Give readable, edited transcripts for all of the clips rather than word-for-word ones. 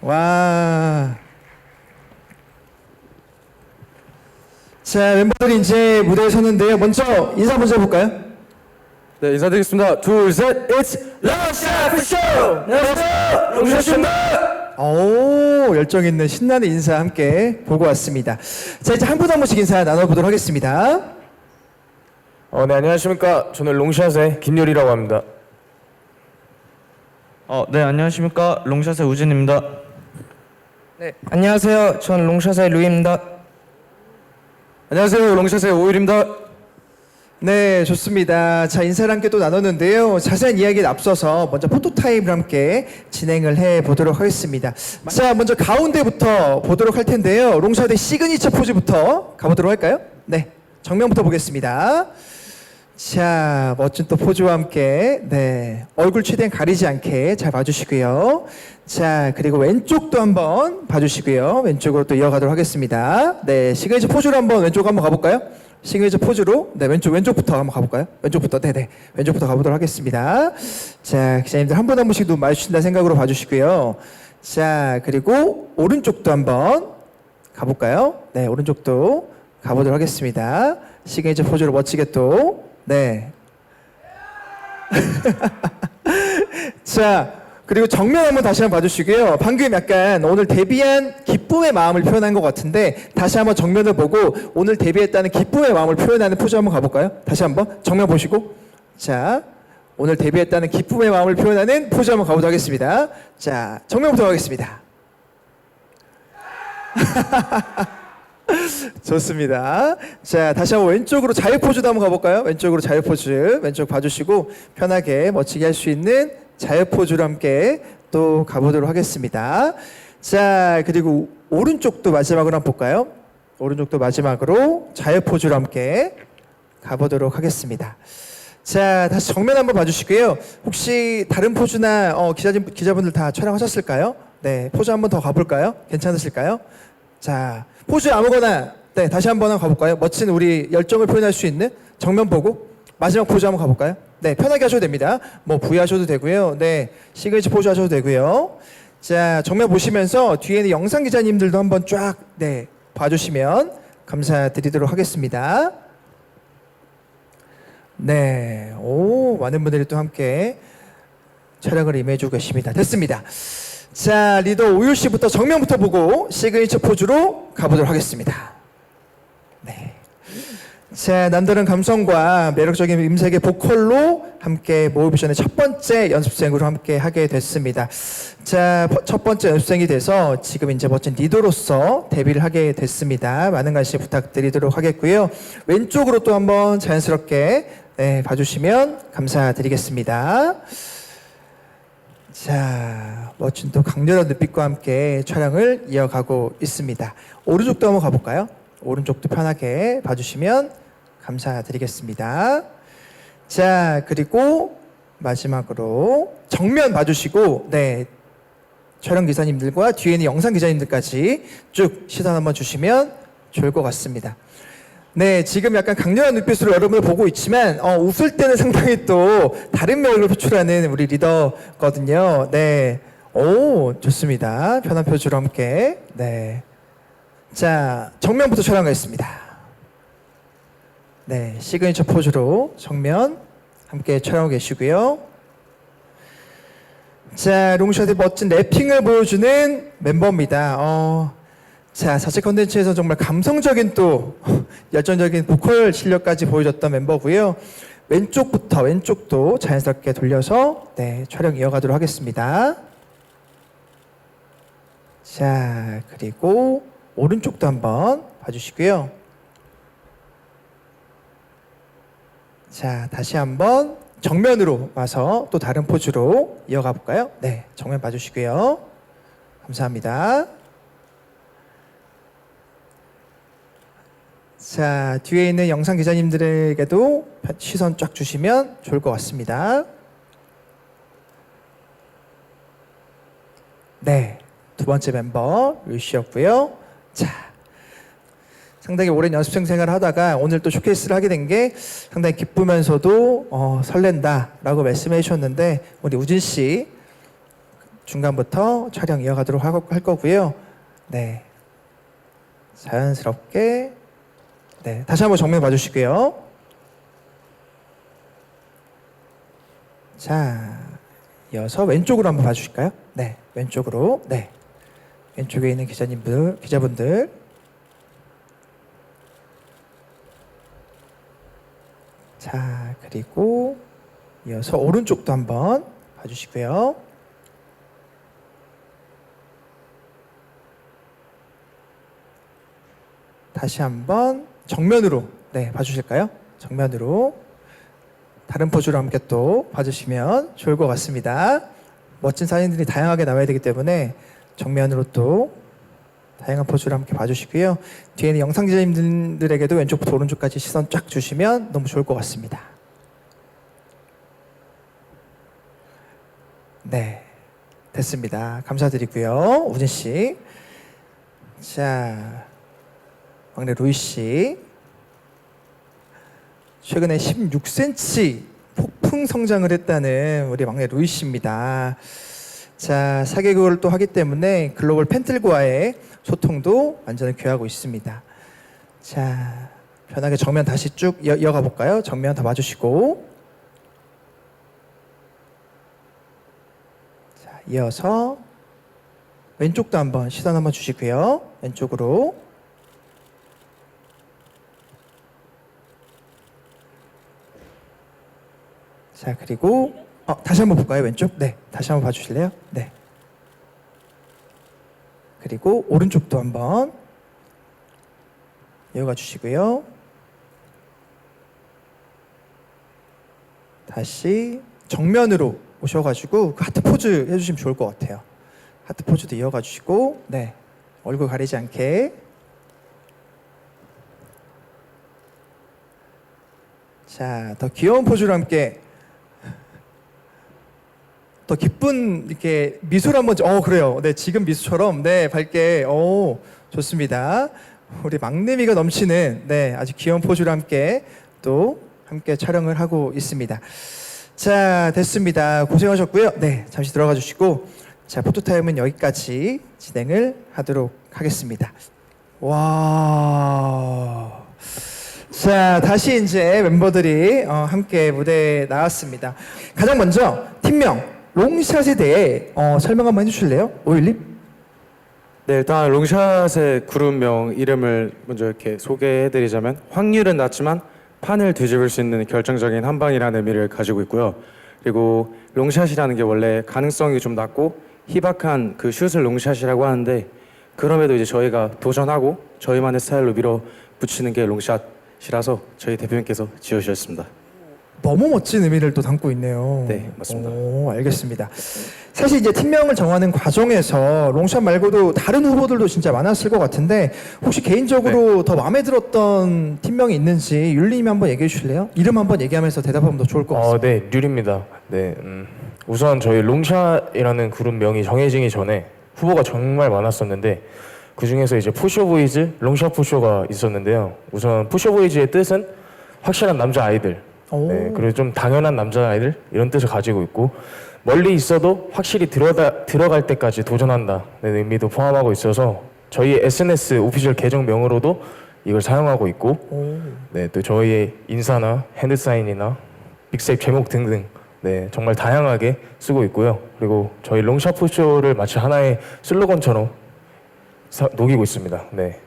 와. 자, 멤버들이 이제 무대에 섰는데요. 먼저 인사 먼저 해볼까요? 네, 인사드리겠습니다. 둘, 셋, It's 롱샷 쇼! 안녕하세요, 롱샷입니다. 오, 열정 있는 신나는 인사 함께 보고 왔습니다. 자, 이제 한 분 한 분씩 인사 나눠보도록 하겠습니다. 네, 안녕하십니까. 저는 롱샷의 김요리라고 합니다. 네, 안녕하십니까. 롱샷의 우진입니다. 네, 안녕하세요. 전 롱샷의 루이입니다. 안녕하세요, 롱샷의 오일입니다. 네, 좋습니다. 자, 인사를 함께 또 나눴는데요. 자세한 이야기에 앞서서 먼저 포토타임을 함께 진행을 해보도록 하겠습니다. 자, 먼저 가운데부터 보도록 할 텐데요. 롱샷의 시그니처 포즈부터 가보도록 할까요? 네, 정면부터 보겠습니다. 자, 멋진 또 포즈와 함께, 네, 얼굴 최대한 가리지 않게 잘 봐주시고요. 자, 그리고 왼쪽도 한번 봐주시고요. 왼쪽으로 또 이어가도록 하겠습니다. 네, 시그니처 포즈로 한번 왼쪽 한번 가볼까요? 시그니처 포즈로, 네, 왼쪽부터 한번 가볼까요? 왼쪽부터, 네네, 왼쪽부터 가보도록 하겠습니다. 자, 기자님들 한 분 한 분씩 눈 마주친다 생각으로 봐주시고요. 자, 그리고 오른쪽도 한번 가볼까요? 네, 오른쪽도 가보도록 하겠습니다. 시그니처 포즈로 멋지게 또, 네. 자, 그리고 정면 한번 다시 한번 봐주시고요. 방금 약간 오늘 데뷔한 기쁨의 마음을 표현한 것 같은데 다시 한번 정면을 보고 오늘 데뷔했다는 기쁨의 마음을 표현하는 포즈 한번 가볼까요? 다시 한번 정면 보시고, 자, 오늘 데뷔했다는 기쁨의 마음을 표현하는 포즈 한번 가보도록 하겠습니다. 자, 정면부터 가겠습니다. 좋습니다. 자, 다시 한번 왼쪽으로 자유 포즈도 한번 가볼까요? 왼쪽으로 자유 포즈, 왼쪽 봐주시고 편하게 멋지게 할 수 있는 자유 포즈로 함께 또 가보도록 하겠습니다. 자, 그리고 오른쪽도 마지막으로 한번 볼까요? 오른쪽도 마지막으로 자유 포즈로 함께 가보도록 하겠습니다. 자, 다시 정면 한번 봐주시고요. 혹시 다른 포즈나 기자분들 다 촬영하셨을까요? 네, 포즈 한번 더 가볼까요? 괜찮으실까요? 자, 포즈 아무거나, 네, 다시 한번 가볼까요? 멋진 우리 열정을 표현할 수 있는 정면 보고 마지막 포즈 한번 가볼까요? 네, 편하게 하셔도 됩니다. 뭐 V 하셔도 되고요. 네, 시그니처 포즈 하셔도 되고요. 자, 정면 보시면서 뒤에는 영상 기자님들도 한번 쫙, 네, 봐주시면 감사드리도록 하겠습니다. 네, 오, 많은 분들이 또 함께 촬영을 임해주고 계십니다. 됐습니다. 자, 리더 오유 씨부터 정면부터 보고 시그니처 포즈로 가보도록 하겠습니다. 네. 자, 남다른 감성과 매력적인 음색의 보컬로 함께 모의비전의 첫 번째 연습생으로 함께 하게 됐습니다. 자, 첫 번째 연습생이 돼서 지금 이제 멋진 리더로서 데뷔를 하게 됐습니다. 많은 관심 부탁드리도록 하겠고요. 왼쪽으로 또 한번 자연스럽게, 네, 봐주시면 감사드리겠습니다. 자, 멋진 또 강렬한 눈빛과 함께 촬영을 이어가고 있습니다. 오른쪽도 한번 가볼까요? 오른쪽도 편하게 봐주시면 감사드리겠습니다. 자, 그리고 마지막으로 정면 봐주시고, 네, 촬영 기사님들과 뒤에 있는 영상 기자님들까지 쭉 시선 한번 주시면 좋을 것 같습니다. 네, 지금 약간 강렬한 눈빛으로 여러분을 보고 있지만 웃을 때는 상당히 또 다른 매력을 표출하는 우리 리더거든요. 네, 오, 좋습니다. 편한 표주로 함께. 네, 자, 정면부터 촬영하겠습니다. 네, 시그니처 포즈로 정면 함께 촬영하고 계시고요. 자, 롱샷의 멋진 래핑을 보여주는 멤버입니다. 자, 자체 컨텐츠에서 정말 감성적인 또 열정적인 보컬 실력까지 보여줬던 멤버고요. 왼쪽도 자연스럽게 돌려서, 네, 촬영 이어가도록 하겠습니다. 자, 그리고 오른쪽도 한번 봐주시고요. 자, 다시 한번 정면으로 와서 또 다른 포즈로 이어가 볼까요? 네, 정면 봐주시고요. 감사합니다. 자, 뒤에 있는 영상 기자님들에게도 시선 쫙 주시면 좋을 것 같습니다. 네, 두 번째 멤버 루이씨였고요. 자, 상당히 오랜 연습생 생활을 하다가 오늘 또 쇼케이스를 하게 된 게 상당히 기쁘면서도 설렌다라고 말씀해 주셨는데 우리 우진 씨 중간부터 촬영 이어가도록 할 거고요. 네, 자연스럽게 네, 다시 한번 정면 봐주시고요. 자, 이어서 왼쪽으로 한번 봐주실까요? 네, 왼쪽으로. 네, 왼쪽에 있는 기자분들. 자, 그리고 이어서 오른쪽도 한번 봐주시고요. 다시 한번 정면으로 네, 봐주실까요? 정면으로 다른 포즈로 함께 또 봐주시면 좋을 것 같습니다. 멋진 사진들이 다양하게 나와야 되기 때문에 정면으로 또 다양한 포즈로 함께 봐주시고요. 뒤에는 영상 기자님들에게도 왼쪽부터 오른쪽까지 시선 쫙 주시면 너무 좋을 것 같습니다. 네, 됐습니다. 감사드리고요. 우진 씨. 자, 막내 루이 씨. 최근에 16cm 폭풍 성장을 했다는 우리 막내 루이 씨입니다. 자, 4개국어를 또 하기 때문에 글로벌 팬들과의 소통도 완전히 귀하고 있습니다. 자, 편하게 정면 다시 쭉 이어가 볼까요? 정면 더 봐주시고. 자, 이어서 왼쪽도 한번 시선 한번 주시고요. 왼쪽으로. 자, 그리고 다시 한번 볼까요? 왼쪽? 네, 다시 한번 봐주실래요? 네. 그리고 오른쪽도 한번 이어가 주시고요. 다시 정면으로 오셔가지고 그 하트 포즈 해주시면 좋을 것 같아요. 하트 포즈도 이어가 주시고, 네, 얼굴 가리지 않게. 자, 더 귀여운 포즈로 함께. 더 기쁜 이렇게 미소를 한번 그래요. 네, 지금 미소처럼 네, 밝게 좋습니다. 우리 막내미가 넘치는 네, 아주 귀여운 포즈로 함께 또 함께 촬영을 하고 있습니다. 자, 됐습니다. 고생하셨고요. 네, 잠시 들어가 주시고 자, 포토타임은 여기까지 진행을 하도록 하겠습니다. 와. 자, 다시 이제 멤버들이 함께 무대에 나왔습니다. 가장 먼저 팀명 롱샷에 대해 설명 한번 해주실래요? 오일님? 네, 일단 롱샷의 그룹명 이름을 먼저 이렇게 소개해드리자면 확률은 낮지만 판을 뒤집을 수 있는 결정적인 한 방이라는 의미를 가지고 있고요. 그리고 롱샷이라는 게 원래 가능성이 좀 낮고 희박한 그 슛을 롱샷이라고 하는데 그럼에도 이제 저희가 도전하고 저희만의 스타일로 밀어붙이는 게 롱샷이라서 저희 대표님께서 지어주셨습니다. 너무 멋진 의미를 또 담고 있네요. 네, 맞습니다. 오, 알겠습니다. 사실 이제 팀명을 정하는 과정에서 롱샷 말고도 다른 후보들도 진짜 많았을 것 같은데 혹시 개인적으로 더 마음에 들었던 팀명이 있는지 율리님이 한번 얘기해 주실래요? 이름 한번 얘기하면서 대답하면 더 좋을 것 같습니다. 네, 류리입니다. 네, 우선 저희 롱샷이라는 그룹 명이 정해지기 전에 후보가 정말 많았었는데 그 중에서 이제 푸쇼보이즈, 롱샷 푸쇼가 있었는데요. 우선 푸쇼보이즈의 뜻은 확실한 남자 아이들. 네, 그리고 좀 당연한 남자아이들 이런 뜻을 가지고 있고 멀리 있어도 확실히 들어갈 때까지 도전한다는 의미도 포함하고 있어서 저희 SNS 오피셜 계정명으로도 이걸 사용하고 있고 네, 또 저희의 인사나 핸드사인이나 빅세이프 제목 등등 네, 정말 다양하게 쓰고 있고요. 그리고 저희 롱샷푸쇼를 마치 하나의 슬로건처럼 녹이고 있습니다. 네.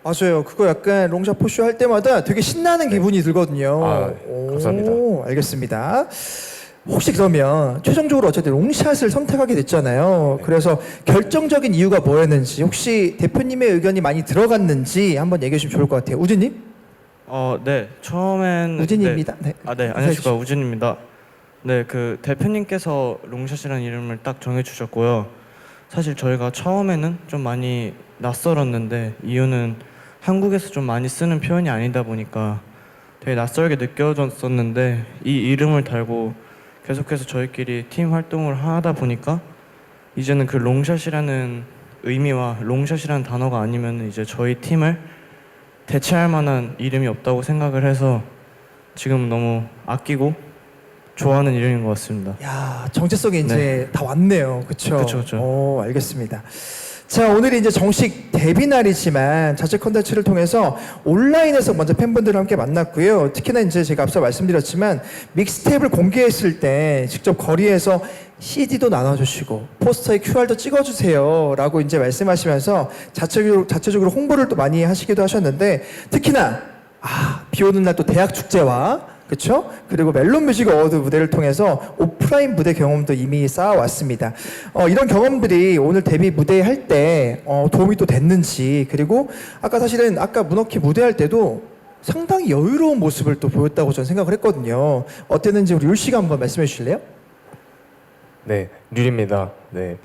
맞아요. 그거 약간 롱샷 포쇼 할 때마다 되게 신나는 기분이 들거든요. 감사합니다. 알겠습니다. 혹시 그러면 최종적으로 어쨌든 롱샷을 선택하게 됐잖아요. 그래서 결정적인 이유가 뭐였는지 혹시 대표님의 의견이 많이 들어갔는지 한번 얘기해 주시면 좋을 것 같아요. 우진님? 네, 처음엔 우진입니다. 네. 네, 안녕하십니까, 우진입니다. 네, 그 대표님께서 롱샷이라는 이름을 딱 정해주셨고요. 사실 저희가 처음에는 좀 많이 낯설었는데 이유는 한국에서 좀 많이 쓰는 표현이 아니다 보니까 되게 낯설게 느껴졌었는데 이 이름을 달고 계속해서 저희끼리 팀 활동을 하다 보니까 이제는 그 롱샷이라는 의미와 롱샷이라는 단어가 아니면 이제 저희 팀을 대체할 만한 이름이 없다고 생각을 해서 지금 너무 아끼고 좋아하는 이름인 것 같습니다. 야, 정체성이 이제 다 왔네요. 그렇죠? 그쵸. 오, 알겠습니다. 자, 오늘이 이제 정식 데뷔 날이지만 자체 컨텐츠를 통해서 온라인에서 먼저 팬분들과 함께 만났고요. 특히나 이제 제가 앞서 말씀드렸지만 믹스테이프를 공개했을 때 직접 거리에서 CD도 나눠주시고 포스터에 QR도 찍어주세요라고 이제 말씀하시면서 자체적으로 홍보를 또 많이 하시기도 하셨는데 특히나 비 오는 날 또 대학 축제와 그렇죠? 그리고 멜론 뮤직 어워드 무대를 통해서 오프라인 무대 경험도 이미 쌓아왔습니다. 이런 경험들이 오늘 데뷔 무대 할 때 도움이 또 됐는지 그리고 사실은 아까 문어키 무대할 때도 상당히 여유로운 모습을 또 보였다고 저는 생각을 했거든요. 어땠는지 우리 율 씨가 한번 말씀해 주실래요? 네, 류리입니다. 네.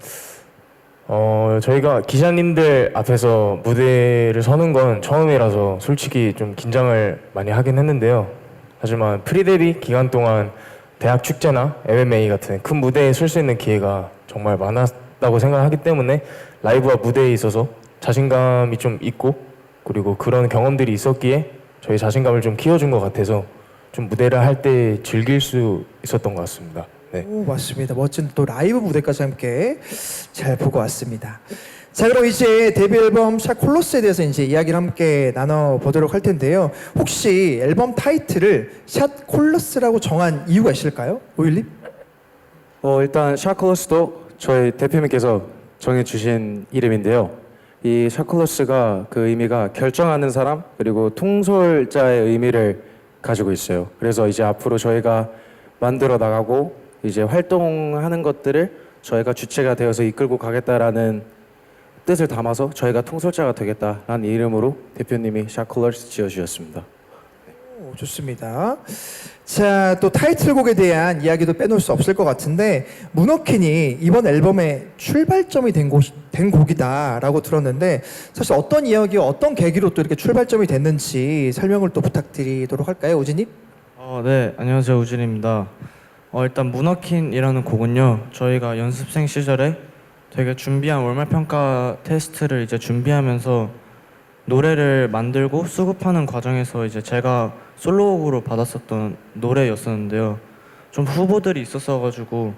저희가 기자님들 앞에서 무대를 서는 건 처음이라서 솔직히 좀 긴장을 많이 하긴 했는데요. 하지만 프리데뷔 기간 동안 대학 축제나 MMA 같은 큰 무대에 설 수 있는 기회가 정말 많았다고 생각하기 때문에 라이브와 무대에 있어서 자신감이 좀 있고 그리고 그런 경험들이 있었기에 저희 자신감을 좀 키워준 것 같아서 좀 무대를 할 때 즐길 수 있었던 것 같습니다. 네. 오, 맞습니다. 멋진 또 라이브 무대까지 함께 잘 보고 왔습니다. 자, 그럼 이제 데뷔 앨범 샷콜로스에 대해서 이제 이야기를 함께 나눠보도록 할 텐데요. 혹시 앨범 타이틀을 샷콜로스라고 정한 이유가 있을까요? 오일님? 일단 샤클로스도 저희 대표님께서 정해주신 이름인데요. 이 샤클로스가 그 의미가 결정하는 사람 그리고 통솔자의 의미를 가지고 있어요. 그래서 이제 앞으로 저희가 만들어 나가고 이제 활동하는 것들을 저희가 주체가 되어서 이끌고 가겠다라는 뜻을 담아서 저희가 통솔자가 되겠다라는 이름으로 대표님이 샤클러스 지어주셨습니다. 오, 좋습니다. 자, 또 타이틀곡에 대한 이야기도 빼놓을 수 없을 것 같은데 문어킨이 이번 앨범의 출발점이 된 곡이다라고 들었는데 사실 어떤 이야기와 어떤 계기로 또 이렇게 출발점이 됐는지 설명을 또 부탁드리도록 할까요, 우진님? 네, 안녕하세요, 우진입니다. 일단 문어킨이라는 곡은요, 저희가 연습생 시절에 되게 준비한 월말평가 테스트를 이제 준비하면서 노래를 만들고 수급하는 과정에서 이제 제가 솔로곡으로 받았었던 노래였었는데요. 좀 후보들이 있었어가지고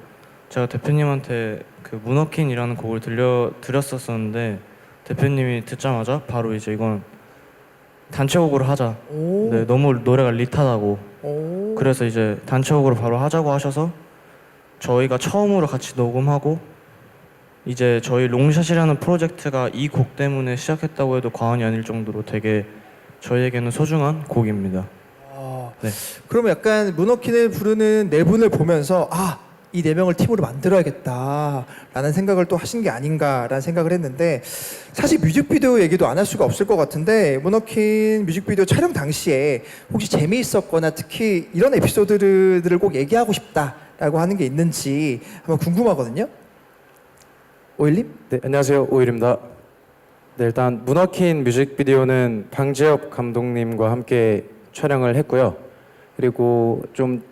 제가 대표님한테 그 문어킨이라는 곡을 들려드렸었는데 대표님이 듣자마자 바로 이제 이건 단체곡으로 하자. 오. 네, 너무 노래가 릿하다고. 오. 그래서 이제 단체곡으로 바로 하자고 하셔서 저희가 처음으로 같이 녹음하고 이제 저희 롱샷이라는 프로젝트가 이 곡 때문에 시작했다고 해도 과언이 아닐 정도로 되게 저희에게는 소중한 곡입니다. 네. 그러면 약간 문어킨을 부르는 네 분을 보면서 이 네 명을 팀으로 만들어야겠다라는 생각을 또 하신 게 아닌가라는 생각을 했는데 사실 뮤직비디오 얘기도 안 할 수가 없을 것 같은데 문어킨 뮤직비디오 촬영 당시에 혹시 재미있었거나 특히 이런 에피소드들을 꼭 얘기하고 싶다라고 하는 게 있는지 한번 궁금하거든요. 오일님? 네, 안녕하세요. 오일입니다. 네, 일단 문어킨 뮤직비디오는 방재엽 감독님과 함께 촬영을 했고요. 그리고 좀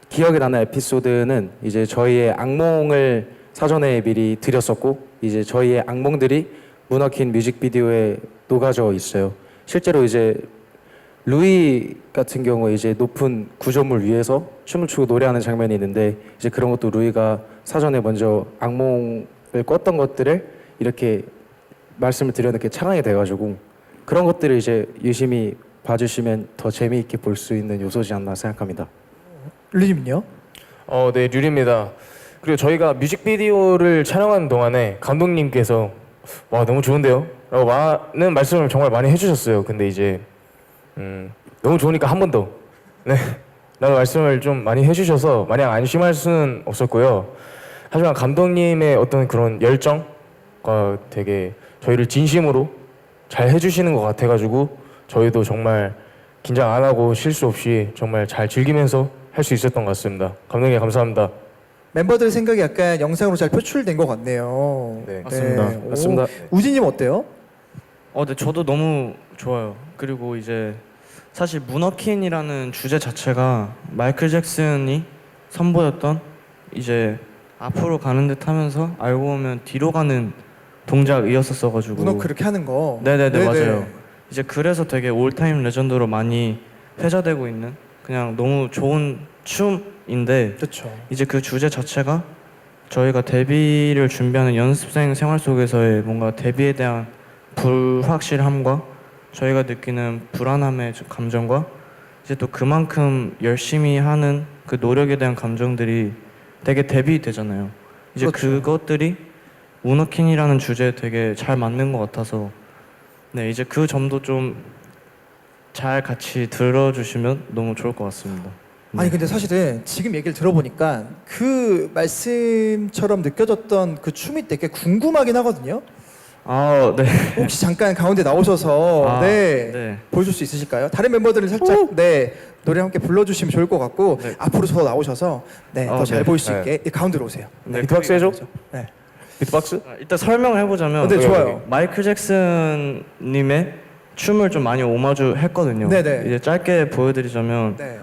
기억에 나는 에피소드는 이제 저희의 악몽을 사전에 미리 드렸었고 이제 저희의 악몽들이 문어킨 뮤직비디오에 녹아져 있어요. 실제로 이제 루이 같은 경우에 이제 높은 구조물 위에서 춤을 추고 노래하는 장면이 있는데 이제 그런 것도 루이가 사전에 먼저 악몽을 꿨던 것들을 이렇게 말씀을 드려놓게 창안이 돼가지고 그런 것들을 이제 유심히 봐주시면 더 재미있게 볼 수 있는 요소지 않나 생각합니다. 류님은요? 네, 류리입니다. 그리고 저희가 뮤직비디오를 촬영하는 동안에 감독님께서 와 너무 좋은데요? 라고 많은 말씀을 정말 많이 해주셨어요. 근데 이제 너무 좋으니까 한 번 더 네, 라는 말씀을 좀 많이 해주셔서 마냥 안심할 수는 없었고요. 하지만 감독님의 어떤 그런 열정과 되게 저희를 진심으로 잘 해주시는 것 같아가지고 저희도 정말 긴장 안 하고 실수 없이 정말 잘 즐기면서 할 수 있었던 것 같습니다. 감독님 감사합니다. 멤버들의 생각이 약간 영상으로 잘 표출된 것 같네요. 네, 맞습니다. 오, 맞습니다. 우진님 어때요? 네, 저도 너무 좋아요. 그리고 이제 사실 문어킨이라는 주제 자체가 마이클 잭슨이 선보였던 이제 앞으로 가는 듯 하면서 알고 보면 뒤로 가는 동작이었었어가지고 문어 그렇게 하는 거. 네네네 맞아요. 이제 그래서 되게 올타임 레전드로 많이 회자되고 있는 그냥 너무 좋은 춤인데 그렇죠. 이제 그 주제 자체가 저희가 데뷔를 준비하는 연습생 생활 속에서의 뭔가 데뷔에 대한 불확실함과 저희가 느끼는 불안함의 감정과 이제 또 그만큼 열심히 하는 그 노력에 대한 감정들이 되게 대비되잖아요. 이제 그렇죠. 그것들이 문어킨이라는 주제에 되게 잘 맞는 것 같아서 네 이제 그 점도 좀 잘 같이 들어주시면 너무 좋을 것 같습니다. 네. 아니 근데 사실은 지금 얘기를 들어보니까 그 말씀처럼 느껴졌던 그 춤이 되게 궁금하긴 하거든요. 아 네. 혹시 잠깐 가운데 나오셔서 아, 네, 네. 보여줄 수 있으실까요? 다른 멤버들을 살짝 네 노래 함께 불러주시면 좋을 것 같고 네. 앞으로 더 나오셔서 네, 아, 더 잘 네. 보일 수 네. 있게 이 가운데로 오세요. 네, 비트박스 해줘? 네. 비트박스? 일단 설명을 해보자면 네, 오케이, 좋아요. 오케이. 마이클 잭슨님의 춤을 좀 많이 오마주 했거든요. 네네. 이제 짧게 보여드리자면 네.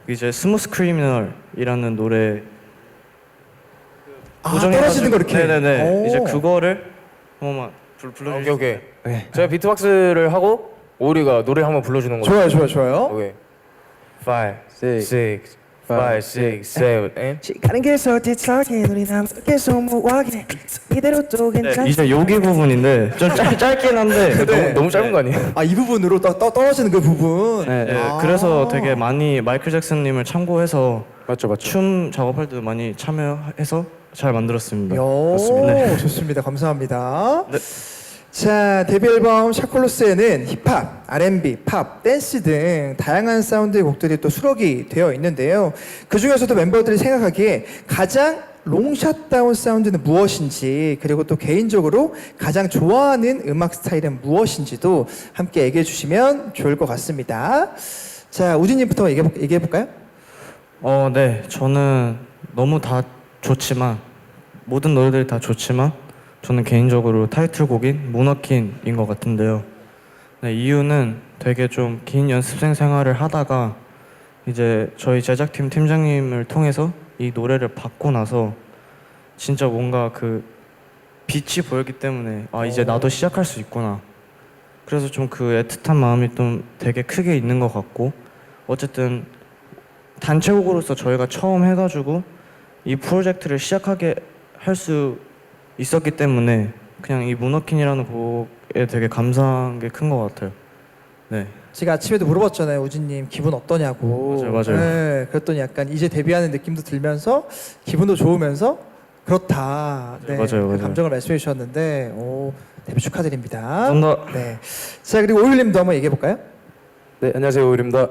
이제 스무스 크리미널이라는 노래 아 떨어지는 거 이렇게. 네네네. 오. 이제 그거를 한번만 불러주세요. 오케이. 네. 제가 비트박스를 하고 오리가 노래 한번 불러주는 거죠. 좋아요, 좋아요, 좋아요. 오케이. 5, 6, 5, 6, 7, 8. 시간은 계속 뒤척이 우리 남 계속 무하게 이대로 또 네, 괜찮. 이제 여기 부분인데 좀 짧긴 한데 너무 짧은 거 아니에요? 아 이 부분으로 떨어지는 그 부분. 네. 네, 아. 그래서 되게 많이 마이클 잭슨님을 참고해서 맞죠. 춤 작업할 때도 많이 참여해서 잘 만들었습니다. 요, 좋습니다. 감사합니다. 네. 자, 데뷔 앨범 샤콜로스에는 힙합, R&B, 팝, 댄스 등 다양한 사운드의 곡들이 또 수록이 되어 있는데요. 그 중에서도 멤버들이 생각하기에 가장 롱샷다운 사운드는 무엇인지, 그리고 또 개인적으로 가장 좋아하는 음악 스타일은 무엇인지도 함께 얘기해 주시면 좋을 것 같습니다. 자, 우진님부터 얘기해 볼까요? 네. 저는 너무 다 좋지만 모든 노래들이 다 좋지만 저는 개인적으로 타이틀곡인 문어킨인 것 같은데요. 네, 이유는 되게 좀 긴 연습생 생활을 하다가 이제 저희 제작팀 팀장님을 통해서 이 노래를 받고 나서 진짜 뭔가 그 빛이 보였기 때문에 아 이제 나도 시작할 수 있구나. 그래서 좀 그 애틋한 마음이 좀 되게 크게 있는 것 같고 어쨌든 단체곡으로서 저희가 처음 해가지고 이 프로젝트를 시작하게 할 수 있었기 때문에 그냥 이 문어킨이라는 곡에 되게 감사한 게 큰 것 같아요. 네. 제가 아침에도 물어봤잖아요, 우진님 기분 어떠냐고. 맞아요. 네, 그랬더니 약간 이제 데뷔하는 느낌도 들면서 기분도 좋으면서 그렇다. 네, 맞아요, 그 맞아요. 감정을 말씀해 주셨는데, 오, 데뷔 축하드립니다. 감사합니다. 네. 자 그리고 오일님도 한번 얘기해 볼까요? 네, 안녕하세요. 오일입니다.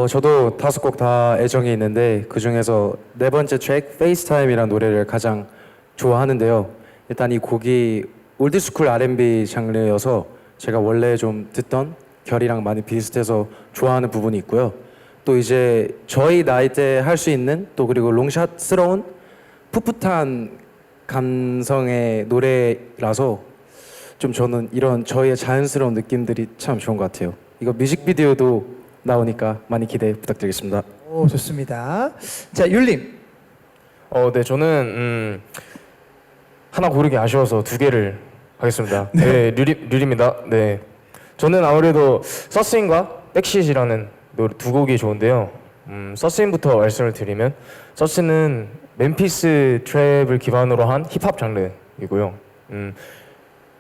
저도 5곡 다 애정이 있는데 그 중에서 네 번째 트랙 페이스타임이라는 노래를 가장 좋아하는데요. 일단 이 곡이 올드스쿨 R&B 장르여서 제가 원래 좀 듣던 결이랑 많이 비슷해서 좋아하는 부분이 있고요. 또 이제 저희 나이 때 할 수 있는 또 그리고 롱샷스러운 풋풋한 감성의 노래라서 좀 저는 이런 저희의 자연스러운 느낌들이 참 좋은 것 같아요. 이거 뮤직비디오도 나오니까 많이 기대 부탁드리겠습니다. 오 좋습니다. 자 율님. 네, 저는 하나 고르기 아쉬워서 2개를 하겠습니다. 네, 류리입니다. 네, 저는 아무래도 서스인과 백시이라는 노래 2곡이 좋은데요. 서스인부터 말씀을 드리면 서스는 멤피스 트랩을 기반으로 한 힙합 장르이고요.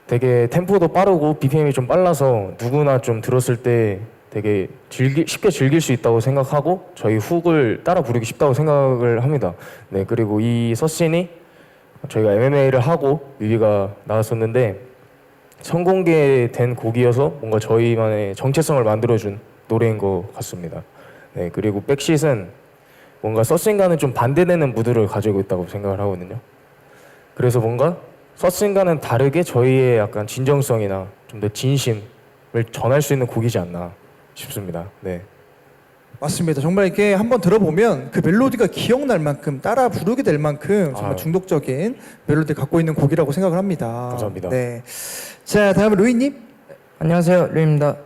되게 템포도 빠르고 BPM이 좀 빨라서 누구나 좀 들었을 때 되게 쉽게 즐길 수 있다고 생각하고 저희 훅을 따라 부르기 쉽다고 생각을 합니다. 네, 그리고 이 서신이 저희가 MMA를 하고 뮤비가 나왔었는데 선공개된 곡이어서 뭔가 저희만의 정체성을 만들어준 노래인 것 같습니다. 네, 그리고 백시은 뭔가 서신과는 좀 반대되는 무드를 가지고 있다고 생각을 하거든요. 그래서 뭔가 서신과는 다르게 저희의 약간 진정성이나 좀 더 진심을 전할 수 있는 곡이지 않나 싶습니다. 네. 맞습니다. 정말 이렇게 한번 들어보면 그 멜로디가 기억날 만큼 따라 부르게 될 만큼 정말 아유. 중독적인 멜로디를 갖고 있는 곡이라고 생각을 합니다. 감사합니다. 네. 자 다음은 루이님. 안녕하세요, 류입니다.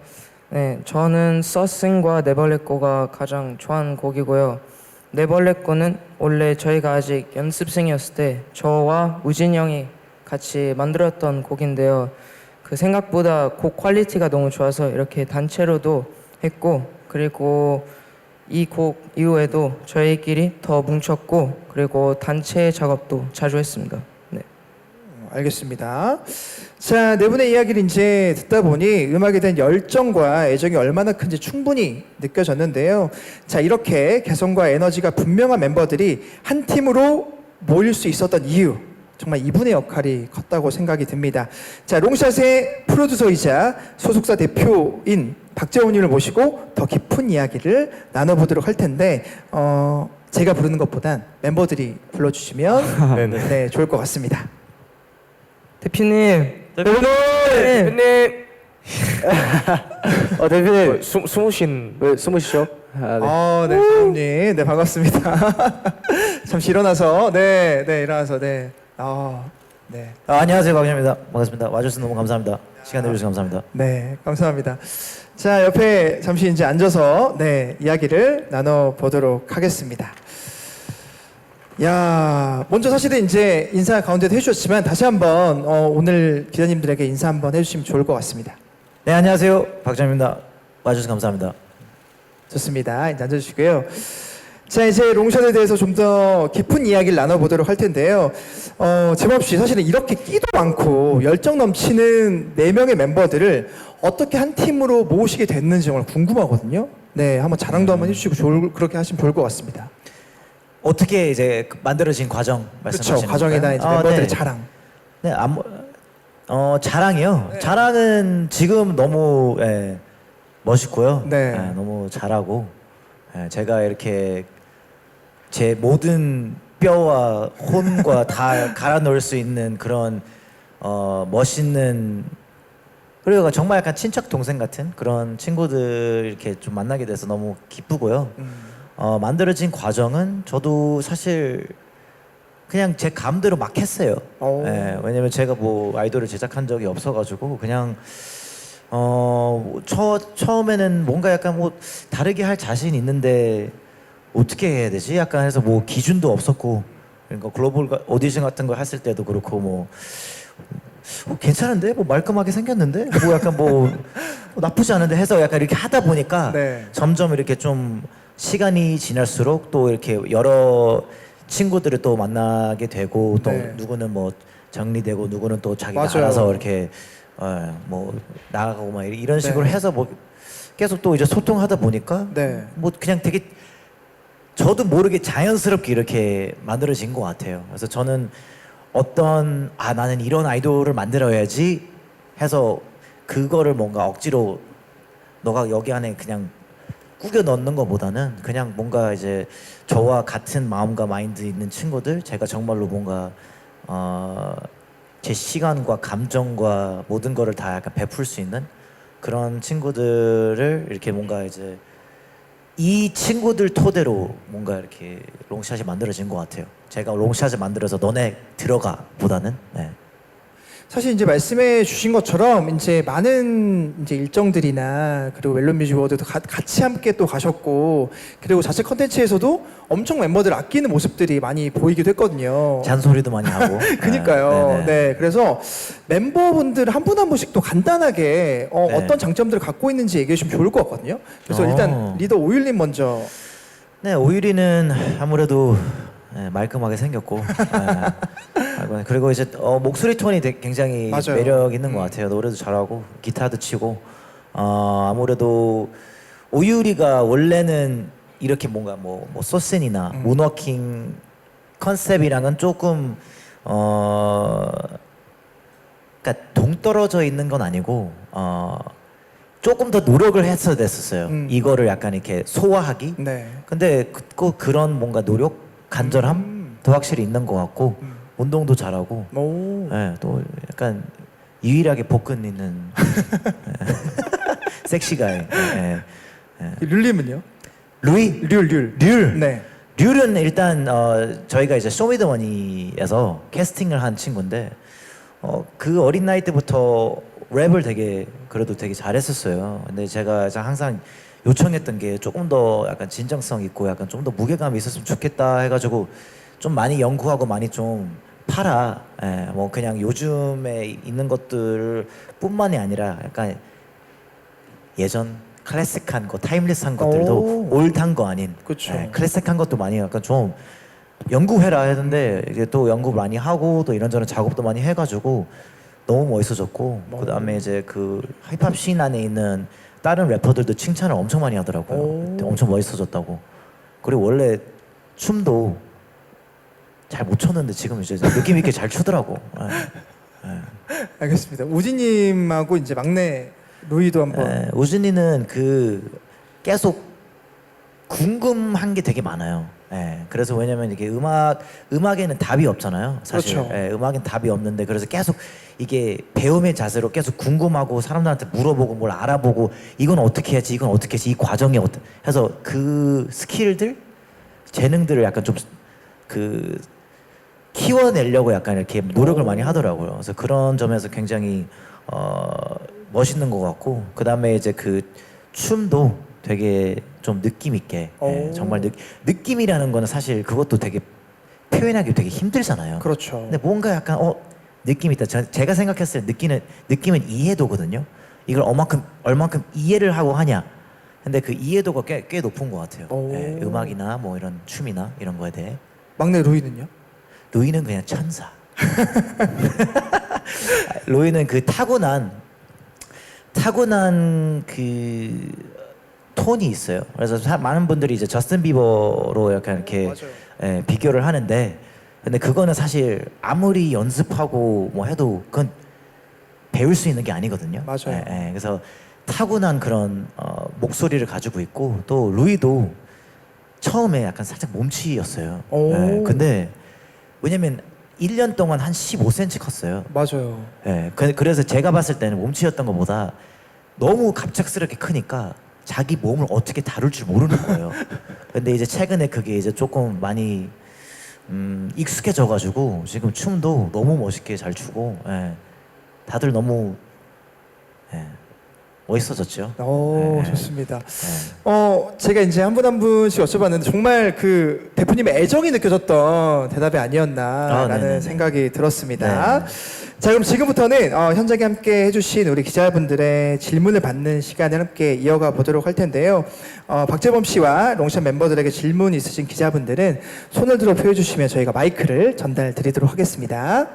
네, 저는 서싱과 네벌레꼬가 가장 좋아하는 곡이고요. 네벌레꼬는 원래 저희가 아직 연습생이었을 때 저와 우진 형이 같이 만들었던 곡인데요. 그 생각보다 곡 퀄리티가 너무 좋아서 이렇게 단체로도 했고 그리고 이 곡 이후에도 저희끼리 더 뭉쳤고 그리고 단체 작업도 자주 했습니다. 네. 알겠습니다. 자, 네 분의 이야기를 이제 듣다 보니 음악에 대한 열정과 애정이 얼마나 큰지 충분히 느껴졌는데요. 자, 이렇게 개성과 에너지가 분명한 멤버들이 한 팀으로 모일 수 있었던 이유, 정말 이분의 역할이 컸다고 생각이 듭니다. 자, 롱샷의 프로듀서이자 소속사 대표인 박재훈님을 모시고 더 깊은 이야기를 나눠보도록 할 텐데, 제가 부르는 것보단 멤버들이 불러주시면 네네. 네, 좋을 것 같습니다. 대표님. 대표님! 대표님 숨으신 왜 숨으시죠? 네, 소hom님, 네, 반갑습니다. 잠시 일어나서, 네, 일어나서, 네, 네, 안녕하세요, 박준입니다. 반갑습니다. 와주셔서 너무 감사합니다. 시간 내주셔서 감사합니다. 네, 감사합니다. 자, 옆에 잠시 이제 앉아서, 네, 이야기를 나눠보도록 하겠습니다. 야, 먼저 사실은 이제 인사 가운데도 해주셨지만 다시 한번 오늘 기자님들에게 인사 한번 해주시면 좋을 것 같습니다. 네, 안녕하세요. 박준입니다. 와주셔서 감사합니다. 좋습니다. 이제 앉아주시고요. 자, 이제 롱샷에 대해서 좀 더 깊은 이야기를 나눠보도록 할 텐데요. 제법씨 사실은 이렇게 끼도 많고 열정 넘치는 4명의 멤버들을 어떻게 한 팀으로 모으시게 됐는지 정말 궁금하거든요. 네, 한번 자랑도 한번 해주시고 그렇게 하시면 좋을 것 같습니다. 어떻게 이제 만들어진 과정 그렇죠. 말씀하시는 과정이나 건가요? 이제 멤버들의 네. 자랑. 네, 자랑이요. 자랑은 지금 너무 멋있고요. 네. 너무 잘하고 제가 이렇게 제 모든 뼈와 혼과 다 갈아 넣을 수 있는 그런 멋있는 그리고 정말 약간 친척 동생 같은 그런 친구들 이렇게 좀 만나게 돼서 너무 기쁘고요. 만들어진 과정은 저도 사실 그냥 제 감대로 막 했어요. 왜냐면 제가 뭐 아이돌을 제작한 적이 없어가지고 그냥 처음에는 뭔가 약간 뭐 다르게 할 자신 있는데 어떻게 해야 되지? 약간 해서 뭐 기준도 없었고 그러니까 글로벌 오디션 같은 거 했을 때도 그렇고 뭐 괜찮은데 뭐 말끔하게 생겼는데 뭐 약간 뭐 나쁘지 않은데 해서 약간 이렇게 하다 보니까 네. 점점 이렇게 좀 시간이 지날수록 또 이렇게 여러 친구들을 또 만나게 되고 또 네. 누구는 뭐 정리되고 누구는 또 자기가 맞아요. 알아서 이렇게 뭐 나가고 막 이런 식으로 네. 해서 뭐 계속 또 이제 소통하다 보니까 네. 뭐 그냥 되게 저도 모르게 자연스럽게 이렇게 만들어진 것 같아요. 그래서 저는 나는 이런 아이돌을 만들어야지 해서 그거를 뭔가 억지로 너가 여기 안에 그냥 꾸겨 넣는 것보다는 그냥 뭔가 이제 저와 같은 마음과 마인드 있는 친구들 제가 정말로 뭔가 제 시간과 감정과 모든 거를 다 약간 베풀 수 있는 그런 친구들을 이렇게 뭔가 이제 이 친구들 토대로 뭔가 이렇게 롱샷이 만들어진 것 같아요. 제가 롱샷을 만들어서 너네 들어가 보다는 네. 사실 이제 말씀해 주신 것처럼 이제 많은 이제 일정들이나 그리고 멜론 뮤직 어워드도 같이 함께 또 가셨고 그리고 자체 컨텐츠에서도 엄청 멤버들 아끼는 모습들이 많이 보이기도 했거든요. 잔소리도 많이 하고. 그니까요. 네네. 네, 그래서 멤버분들 한 분 한 분씩 또 간단하게 네. 어떤 장점들을 갖고 있는지 얘기해 주시면 좋을 것 같거든요. 그래서 일단 리더 오일님 먼저. 네, 오유리는 아무래도 말끔하게 생겼고 그리고 이제 목소리 톤이 굉장히 맞아요. 매력 있는 것 같아요. 노래도 잘하고 기타도 치고 아무래도 오유리가 원래는 이렇게 뭔가 뭐 소센이나 문워킹 컨셉이랑은 조금 그러니까 동떨어져 있는 건 아니고 조금 더 노력을 했어야 됐었어요. 이거를 약간 이렇게 소화하기. 네. 근데 그런 뭔가 노력, 간절함 더 확실히 있는 것 같고 운동도 잘하고 오. 예, 또 약간 유일하게 복근 있는 섹시가이. 룰님은요? 루이? 률. 네. 류는 일단 저희가 이제 쇼미더머니에서 캐스팅을 한 친구인데 그 어린 나이 때부터 랩을 그래도 되게 잘했었어요. 근데 제가 항상 요청했던 게 조금 더 약간 진정성 있고 약간 좀 더 무게감이 있었으면 좋겠다 해가지고 좀 많이 연구하고 많이 좀 팔아. 뭐 그냥 요즘에 있는 것들 뿐만이 아니라 약간 예전 클래식한 거, 타임리스한 것들도 오. 올드한 거 아닌 그쵸. 클래식한 것도 많이 약간 좀 연구해라 했는데 이제 또 연구 많이 하고 또 이런저런 작업도 많이 해가지고 너무 멋있어졌고 그다음에 이제 그 힙합 씬 안에 있는 다른 래퍼들도 칭찬을 엄청 많이 하더라고요. 오. 엄청 멋있어졌다고. 그리고 원래 춤도 잘 못 췄는데 지금 이제 느낌 있게 잘 추더라고. 알겠습니다. 우진님하고 이제 막내 루이도 한번. 우진이는 그 계속 궁금한 게 되게 많아요. 그래서 왜냐면 이게 음악에는 답이 없잖아요. 사실 그렇죠. 음악엔 답이 없는데 그래서 계속 이게 배움의 자세로 계속 궁금하고 사람들한테 물어보고 뭘 알아보고 이건 어떻게 해야지 이건 어떻게 해야지 이 과정이 어떻게 해서 그 스킬들 재능들을 약간 좀 그 키워내려고 약간 이렇게 노력을 많이 하더라고요. 그래서 그런 점에서 굉장히 멋있는 것 같고 그 다음에 이제 그 춤도 되게 좀 느낌 있게 정말 느낌이라는 거는 사실 그것도 되게 표현하기 되게 힘들잖아요. 그렇죠. 근데 뭔가 약간 느낌 있다. 제가 생각했을 때 느낌은 이해도거든요. 이걸 얼만큼 이해를 하고 하냐. 근데 그 이해도가 꽤 높은 것 같아요. 음악이나 뭐 이런 춤이나 이런 거에 대해. 막내 루이는요? 루이는 그냥 천사. 루이는 그 타고난 그 톤이 있어요. 그래서 많은 분들이 이제 저스틴 비버로 약간 이렇게 비교를 하는데, 근데 그거는 사실 아무리 연습하고 뭐 해도 그건 배울 수 있는 게 아니거든요. 맞아요. 그래서 타고난 그런 목소리를 가지고 있고 또 루이도 처음에 약간 살짝 몸치였어요. 근데 왜냐면 1년 동안 한 15cm 컸어요. 맞아요. 그래서 제가 봤을 때는 몸치였던 것보다 너무 갑작스럽게 크니까 자기 몸을 어떻게 다룰 줄 모르는 거예요. 근데 이제 최근에 그게 이제 조금 많이 익숙해져가지고 지금 춤도 너무 멋있게 잘 추고 다들 너무 멋있어졌죠. 좋습니다. 제가 이제 한 분 한 분씩 여쭤봤는데 정말 그 대표님의 애정이 느껴졌던 대답이 아니었나라는 네네네. 생각이 들었습니다. 네. 자, 그럼 지금부터는 현장에 함께 해주신 우리 기자분들의 질문을 받는 시간을 함께 이어가 보도록 할 텐데요. 박재범 씨와 롱샷 멤버들에게 질문 있으신 기자분들은 손을 들어 표해주시면 저희가 마이크를 전달 드리도록 하겠습니다.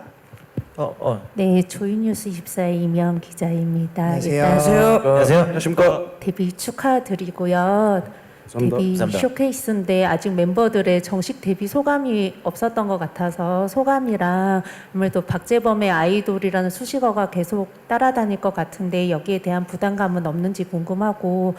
네, 조이뉴스 24의 이명 기자입니다. 안녕하세요. 안녕하세요. 안녕하십니까. 데뷔 축하드리고요. 감사합니다. 데뷔 감사합니다. 쇼케이스인데 아직 멤버들의 정식 데뷔 소감이 없었던 것 같아서 소감이랑 아무래도 박재범의 아이돌이라는 수식어가 계속 따라다닐 것 같은데 여기에 대한 부담감은 없는지 궁금하고,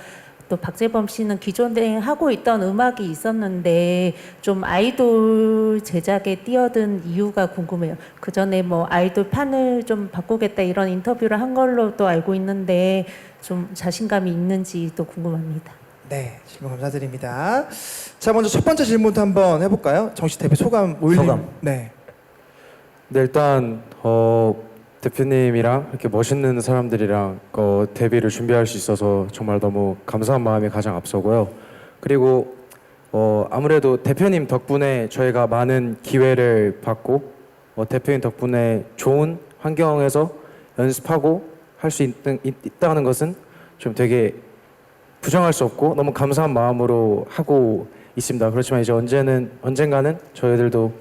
또 박재범 씨는 기존에 하고 있던 음악이 있었는데 좀 아이돌 제작에 뛰어든 이유가 궁금해요. 그 전에 뭐 아이돌 판을 좀 바꾸겠다 이런 인터뷰를 한 걸로도 알고 있는데 좀 자신감이 있는지도 궁금합니다. 네, 질문 감사드립니다. 자, 먼저 첫 번째 질문부터 한번 해볼까요? 정식 데뷔 소감 올림. 소감. 네. 네, 일단 대표님이랑 이렇게 멋있는 사람들이랑 데뷔를 준비할 수 있어서 정말 너무 감사한 마음이 가장 앞서고요. 그리고 아무래도 대표님 덕분에 저희가 많은 기회를 받고 대표님 덕분에 좋은 환경에서 연습하고 할 수 있다는 것은 좀 되게 부정할 수 없고 너무 감사한 마음으로 하고 있습니다. 그렇지만 이제 언젠가는 저희들도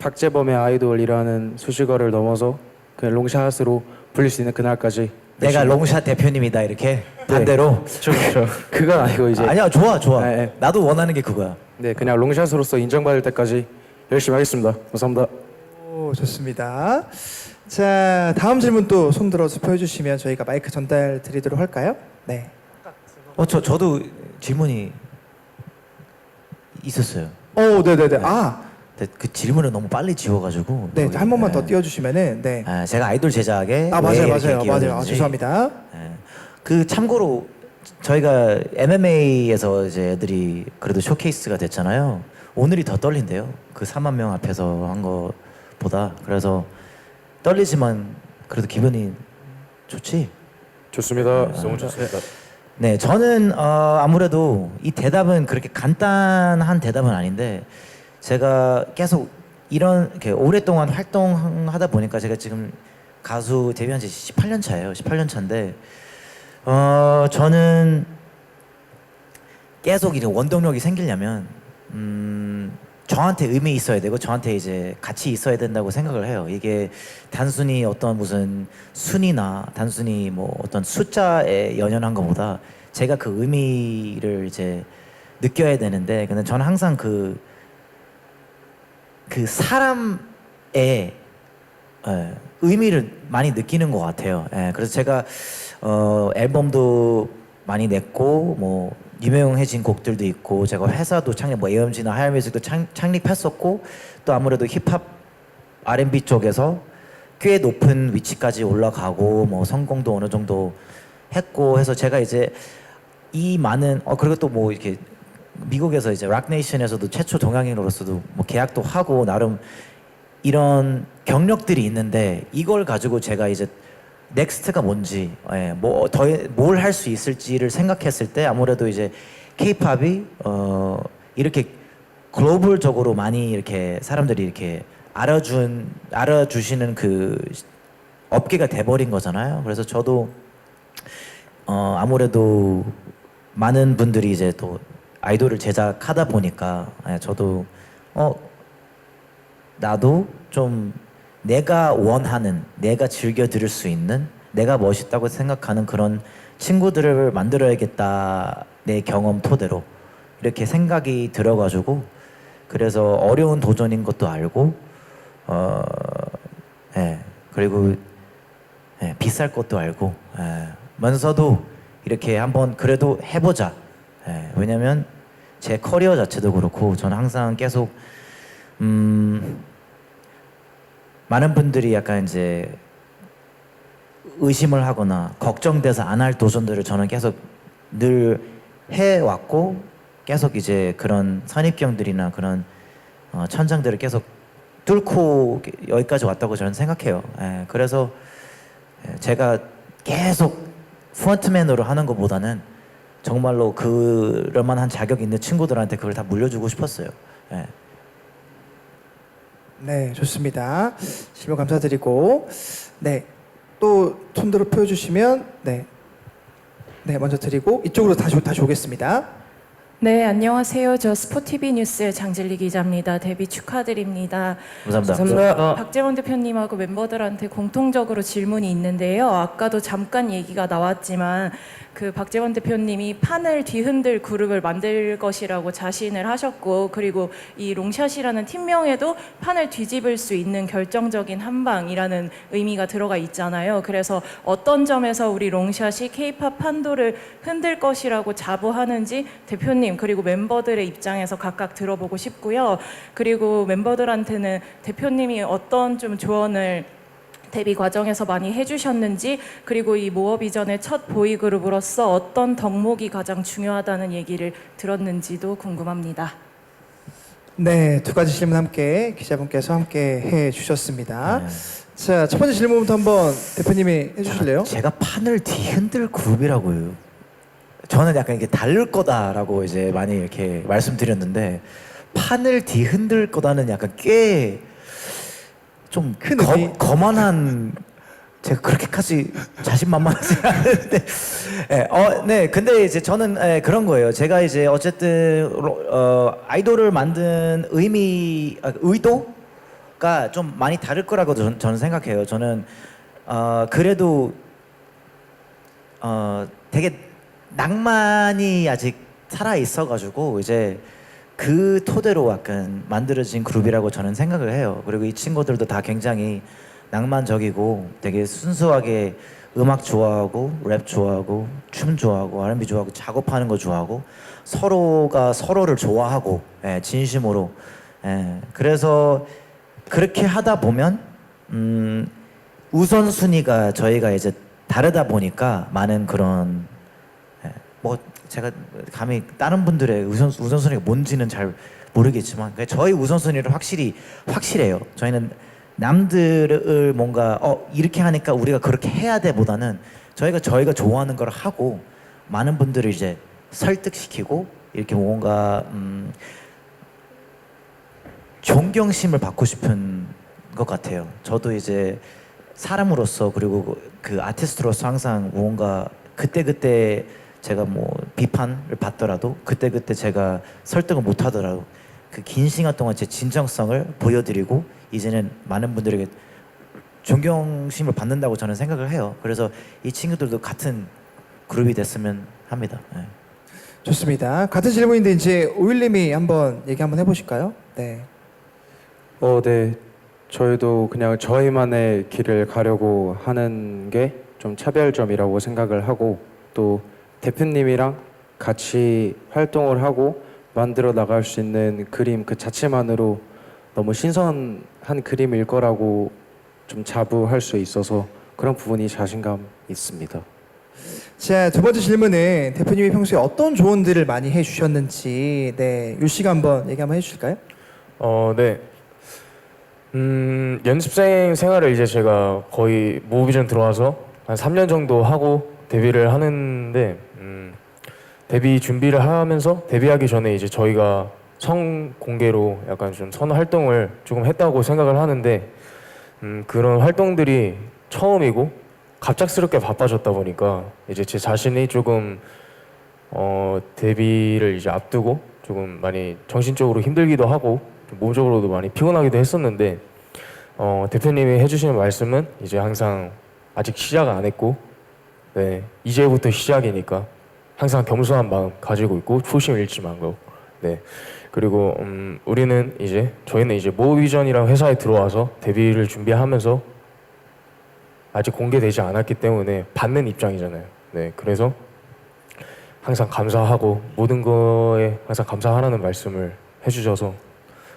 박재범의 아이돌이라는 수식어를 넘어서 그냥 롱샷으로 불릴 수 있는 그날까지 내가 롱샷 대표님이다 이렇게 반대로. 그렇죠. 그건 아니고 이제 아니야, 좋아. 네. 나도 원하는 게 그거야. 네, 그냥 롱샷으로서 인정받을 때까지 열심히 하겠습니다. 감사합니다. 좋습니다. 자, 다음 질문 또 손 들어서 표해주시면 저희가 마이크 전달 드리도록 할까요? 네. 저도 질문이 있었어요. 네네네. 근데 그 질문을 너무 빨리 지워가지고. 네, 한 번만 더 네. 띄워주시면은, 네. 제가 아이돌 제작에 맞아요, 왜 이렇게 맞아요. 끼어드는지. 죄송합니다. 그 참고로 저희가 MMA에서 이제 애들이 그래도 쇼케이스가 됐잖아요. 오늘이 더 떨린대요. 그 4만 명 앞에서 한 거보다. 그래서 떨리지만 그래도 기분이 좋지. 좋습니다. 너무 좋습니다. 네, 저는 아무래도 이 대답은 그렇게 간단한 대답은 아닌데 제가 계속 이렇게 오랫동안 활동하다 보니까 제가 지금 가수 데뷔한 지 18년 차예요. 18년 차인데 저는 계속 이런 원동력이 생기려면 저한테 의미 있어야 되고 저한테 이제 가치 있어야 된다고 생각을 해요. 이게 단순히 어떤 무슨 순위나 단순히 뭐 어떤 숫자에 연연한 것보다 제가 그 의미를 이제 느껴야 되는데, 근데 저는 항상 그 사람의 의미를 많이 느끼는 것 같아요. 그래서 제가 앨범도 많이 냈고 뭐 유명해진 곡들도 있고, 제가 회사도 창립, 뭐 AMG나 하이뮤직도 창립했었고, 또 아무래도 힙합 R&B 쪽에서 꽤 높은 위치까지 올라가고 뭐 성공도 어느 정도 했고 해서 제가 이제 이 많은 그리고 또 뭐 이렇게 미국에서 이제 락네이션에서도 최초 동양인으로서도 뭐 계약도 하고 나름 이런 경력들이 있는데, 이걸 가지고 제가 이제 넥스트가 뭔지 뭐 더 뭘 할 수 있을지를 생각했을 때 아무래도 이제 K-팝이 이렇게 글로벌적으로 많이 이렇게 사람들이 이렇게 알아주시는 그 업계가 돼버린 거잖아요. 그래서 저도 아무래도 많은 분들이 이제 또 아이돌을 제작하다 보니까 저도 나도 좀 내가 원하는, 내가 즐겨 들을 수 있는, 내가 멋있다고 생각하는 그런 친구들을 만들어야겠다, 내 경험 토대로 이렇게 생각이 들어가지고, 그래서 어려운 도전인 것도 알고 그리고 비쌀 것도 알고 면서도 이렇게 한번 그래도 해보자. 왜냐면 제 커리어 자체도 그렇고 저는 항상 계속 많은 분들이 약간 이제 의심을 하거나 걱정돼서 안 할 도전들을 저는 계속 늘 해왔고, 계속 이제 그런 선입견들이나 그런 천장들을 계속 뚫고 여기까지 왔다고 저는 생각해요. 그래서 제가 계속 프론트맨으로 하는 것보다는 정말로 그럴 만한 자격 있는 친구들한테 그걸 다 물려주고 싶었어요. 네, 좋습니다. 질문 감사드리고, 네, 또 손들어 보여주시면, 네, 먼저 드리고 이쪽으로 다시 오겠습니다. 네, 안녕하세요. 저 스포티비 뉴스의 장진리 기자입니다. 데뷔 축하드립니다. 감사합니다. 박재원 대표님하고 멤버들한테 공통적으로 질문이 있는데요. 아까도 잠깐 얘기가 나왔지만 그 박재원 대표님이 판을 뒤흔들 그룹을 만들 것이라고 자신을 하셨고, 그리고 이 롱샷이라는 팀명에도 판을 뒤집을 수 있는 결정적인 한 방이라는 의미가 들어가 있잖아요. 그래서 어떤 점에서 우리 롱샷이 K-팝 판도를 흔들 것이라고 자부하는지 대표님 그리고 멤버들의 입장에서 각각 들어보고 싶고요. 그리고 멤버들한테는 대표님이 어떤 좀 조언을 데뷔 과정에서 많이 해주셨는지, 그리고 이 모업 이전의 첫 보이그룹으로서 어떤 덕목이 가장 중요하다는 얘기를 들었는지도 궁금합니다. 네, 두 가지 질문 함께 기자분께서 함께 해주셨습니다. 자, 첫 번째 질문부터 한번 대표님이 해주실래요? 제가 판을 뒤흔들 그룹이라고요. 저는 약간 이게 다를 거다라고 이제 많이 이렇게 말씀드렸는데, 판을 뒤흔들 거다는 약간 꽤 좀 큰 의미. 거만한, 제가 그렇게까지 자신만만하지 않은데, 네, 근데 이제 저는 그런 거예요. 제가 이제 어쨌든 아이돌을 만든 의도가 좀 많이 다를 거라고 저는 생각해요. 저는 그래도 되게 낭만이 아직 살아 있어가지고 이제 그 토대로 약간 만들어진 그룹이라고 저는 생각을 해요. 그리고 이 친구들도 다 굉장히 낭만적이고 되게 순수하게 음악 좋아하고 랩 좋아하고 춤 좋아하고 R&B 좋아하고 작업하는 거 좋아하고 서로가 서로를 좋아하고 진심으로. 그래서 그렇게 하다 보면 우선순위가 저희가 이제 다르다 보니까 많은 그런 뭐 제가 감히 다른 분들의 우선순위가 뭔지는 잘 모르겠지만 저희 우선순위는 확실해요. 저희는 남들을 뭔가 이렇게 하니까 우리가 그렇게 해야 돼 보다는 저희가 좋아하는 걸 하고 많은 분들을 이제 설득시키고 이렇게 뭔가 존경심을 받고 싶은 것 같아요. 저도 이제 사람으로서 그리고 그 아티스트로서 항상 뭔가 그때그때 제가 뭐 비판을 받더라도 그때그때 제가 설득을 못하더라도 그 긴 시간 동안 제 진정성을 보여드리고 이제는 많은 분들에게 존경심을 받는다고 저는 생각을 해요. 그래서 이 친구들도 같은 그룹이 됐으면 합니다. 네. 좋습니다. 같은 질문인데 이제 오일님이 한번 얘기 한번 해보실까요? 네. 네. 저희도 그냥 저희만의 길을 가려고 하는 게 좀 차별점이라고 생각을 하고 또 대표님이랑 같이 활동을 하고 만들어 나갈 수 있는 그림 그 자체만으로 너무 신선한 그림일 거라고 좀 자부할 수 있어서 그런 부분이 자신감 있습니다. 자, 두 번째 질문은 대표님이 평소에 어떤 조언들을 많이 해주셨는지, 네, 유 씨가 한번 얘기 한번 해주실까요? 네. 연습생 생활을 이제 제가 거의 모비전 들어와서 한 3년 정도 하고 데뷔를 하는데, 데뷔 준비를 하면서 데뷔하기 전에 이제 저희가 성 공개로 약간 좀 선 활동을 조금 했다고 생각을 하는데, 그런 활동들이 처음이고 갑작스럽게 바빠졌다 보니까 이제 제 자신이 조금 데뷔를 이제 앞두고 조금 많이 정신적으로 힘들기도 하고 몸적으로도 많이 피곤하기도 했었는데, 대표님이 해주시는 말씀은 이제 항상 아직 시작 안 했고, 네, 이제부터 시작이니까 항상 겸손한 마음 가지고 있고 초심 잃지 말고, 네, 그리고 저희는 이제 모비전이라는 회사에 들어와서 데뷔를 준비하면서 아직 공개되지 않았기 때문에 받는 입장이잖아요. 네, 그래서 항상 감사하고 모든 거에 항상 감사하라는 말씀을 해주셔서,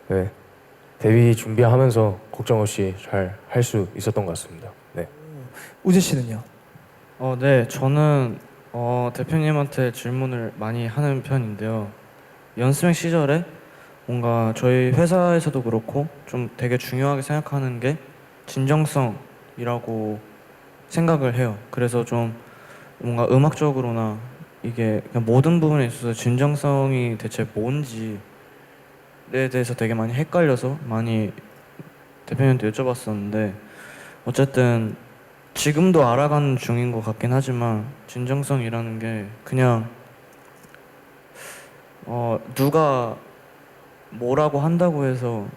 네, 데뷔 준비하면서 걱정 없이 잘 할 수 있었던 것 같습니다. 네. 우진 씨는요? 네, 저는 대표님한테 질문을 많이 하는 편인데요. 연습생 시절에 뭔가 저희 회사에서도 그렇고 좀 되게 중요하게 생각하는 게 진정성이라고 생각을 해요. 그래서 좀 뭔가 음악적으로나 이게 그냥 모든 부분에 있어서 진정성이 대체 뭔지에 대해서 되게 많이 헷갈려서 많이 대표님한테 여쭤봤었는데, 어쨌든 지금도 알아가는 중인 것 같긴 하지만 진정성이라는 게 그냥 누가 뭐라고 한다고 해서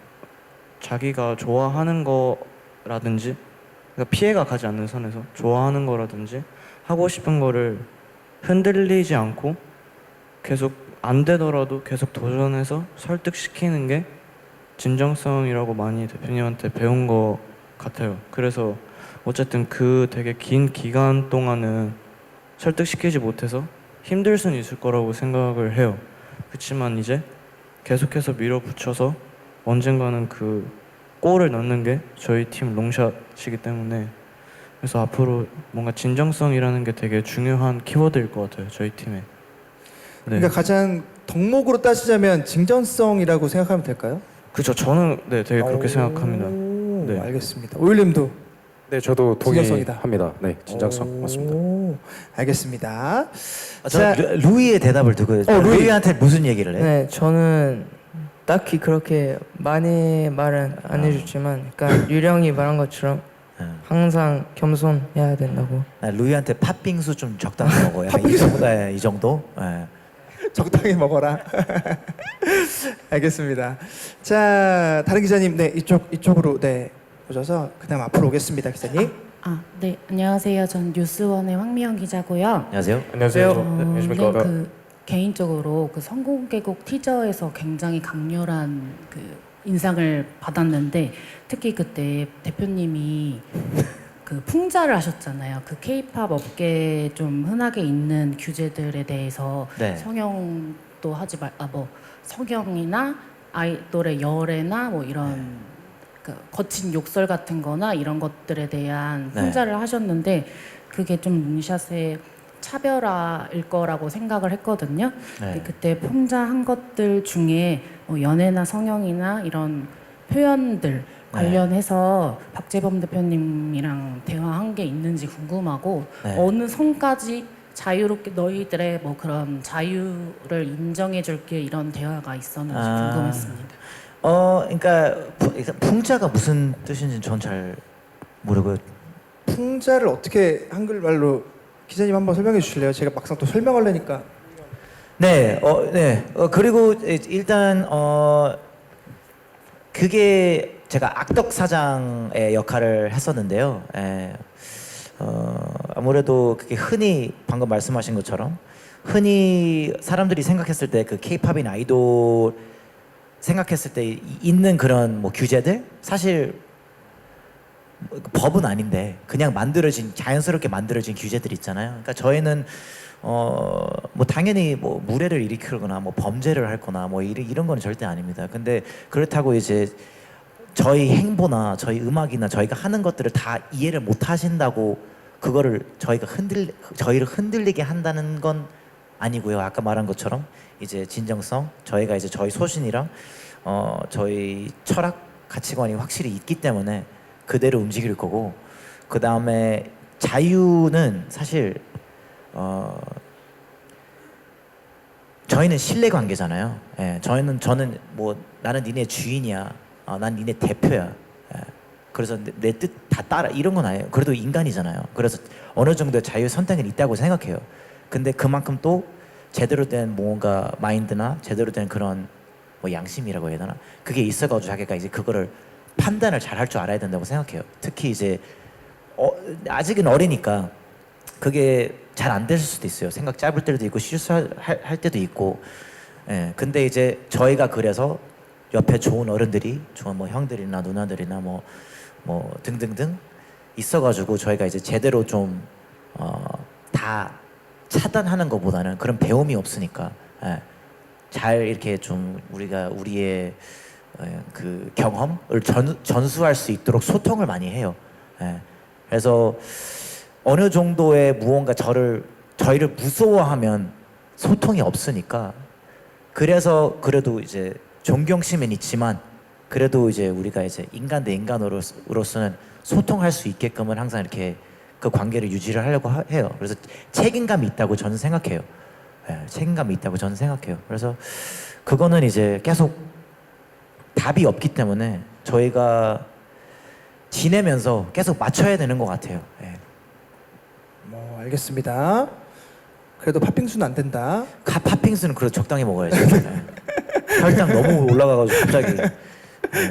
자기가 좋아하는 거라든지, 그러니까 피해가 가지 않는 선에서 좋아하는 거라든지 하고 싶은 거를 흔들리지 않고 계속 안 되더라도 계속 도전해서 설득시키는 게 진정성이라고 많이 대표님한테 배운 것 같아요. 그래서 어쨌든 그 되게 긴 기간 동안은 설득시키지 못해서 힘들 수는 있을 거라고 생각을 해요. 그렇지만 이제 계속해서 밀어붙여서 언젠가는 그 골을 넣는 게 저희 팀 롱샷이기 때문에, 그래서 앞으로 뭔가 진정성이라는 게 되게 중요한 키워드일 것 같아요, 저희 팀에. 네. 그러니까 가장 덕목으로 따지자면 진정성이라고 생각하면 될까요? 그렇죠. 저는 네, 되게 그렇게 생각합니다. 네. 알겠습니다. 오일님도 네, 저도 진정성이다. 동의합니다. 네, 진정성 맞습니다. 알겠습니다. 저는 루이의 대답을 듣고 루이한테 무슨 얘기를 해? 네, 저는 딱히 그렇게 많이 말은 안 해줬지만, 그러니까 유령이 말한 것처럼 항상 겸손해야 된다고. 루이한테 팥빙수 좀 적당히 먹어. 약간 이 정도? 네. 적당히 먹어라. 알겠습니다. 자, 다른 기자님, 네, 이쪽으로 네 오셔서 그다음 앞으로 오겠습니다, 기자님. 네, 안녕하세요. 전 뉴스원의 황미영 기자고요. 안녕하세요. 안녕하세요. 네, 네, 안녕하십니까. 개인적으로 그 성공개곡 티저에서 굉장히 강렬한 그 인상을 받았는데, 특히 그때 대표님이 그 풍자를 하셨잖아요. 그 K-팝 업계에 좀 흔하게 있는 규제들에 대해서 네. 성형도 하지 성형이나 아이돌의 열애나 뭐 이런 그 거친 욕설 같은 거나 이런 것들에 대한 네. 풍자를 하셨는데, 그게 좀 롱샷의 차별화일 거라고 생각을 했거든요. 근데 그때 풍자한 것들 중에 뭐 연애나 성형이나 이런 표현들 관련해서 박재범 대표님이랑 대화한 게 있는지 궁금하고, 어느 선까지 자유롭게 너희들의 뭐 그런 자유를 인정해 줄게 이런 대화가 있었는지 궁금했습니다. 그러니까 풍자가 무슨 뜻인지 전 잘 모르고요. 풍자를 어떻게 한글말로 기자님 한번 설명해 주실래요? 제가 막상 또 설명하려니까. 네, 그리고 일단 그게 제가 악덕 사장의 역할을 했었는데요. 아무래도 그게 흔히 방금 말씀하신 것처럼 흔히 사람들이 생각했을 때 그 K-팝인 아이돌 생각했을 때 있는 그런 뭐 규제들 사실 법은 아닌데 그냥 만들어진 자연스럽게 만들어진 규제들 있잖아요. 그러니까 저희는 뭐 당연히 뭐 무례를 일으키거나 뭐 범죄를 할 거나 뭐 이런 건 절대 아닙니다. 근데 그렇다고 이제 저희 행보나 저희 음악이나 저희가 하는 것들을 다 이해를 못 하신다고 그거를 저희를 흔들리게 한다는 건 아니고요. 아까 말한 것처럼 이제 진정성, 저희가 이제 저희 소신이랑 저희 철학 가치관이 확실히 있기 때문에 그대로 움직일 거고, 그 다음에 자유는 사실 저희는 신뢰 관계잖아요. 저는 뭐 나는 니네 주인이야, 난 니네 대표야. 그래서 내 뜻 다 따라 이런 건 아니에요. 그래도 인간이잖아요. 그래서 어느 정도 자유 선택은 있다고 생각해요. 근데 그만큼 또 제대로 된 뭔가 마인드나 제대로 된 그런 뭐 양심이라고 해야 되나, 그게 있어가지고 자기가 이제 그거를 판단을 잘 할 줄 알아야 된다고 생각해요. 특히 이제 아직은 어리니까 그게 잘 안 될 수도 있어요. 생각 짧을 때도 있고 실수할 때도 있고. 근데 이제 저희가 그래서 옆에 좋은 어른들이, 좋은 뭐 형들이나 누나들이나 뭐 등등등 있어가지고 저희가 이제 제대로 좀 다 차단하는 것보다는 그런 배움이 없으니까 잘 이렇게 좀 우리의 그 경험을 전수할 수 있도록 소통을 많이 해요. 그래서 어느 정도의 무언가 저희를 무서워하면 소통이 없으니까, 그래서 그래도 이제 존경심은 있지만 그래도 이제 우리가 이제 인간 대 인간으로서는 소통할 수 있게끔은 항상 이렇게 그 관계를 유지를 하려고 해요. 그래서 책임감이 있다고 저는 생각해요. 책임감이 있다고 저는 생각해요. 그래서 그거는 이제 계속 답이 없기 때문에 저희가 지내면서 계속 맞춰야 되는 것 같아요. 뭐 알겠습니다. 그래도 팥빙수는 안 된다. 팥빙수는 그래도 적당히 먹어야죠. 혈당 너무 올라가가지고 갑자기.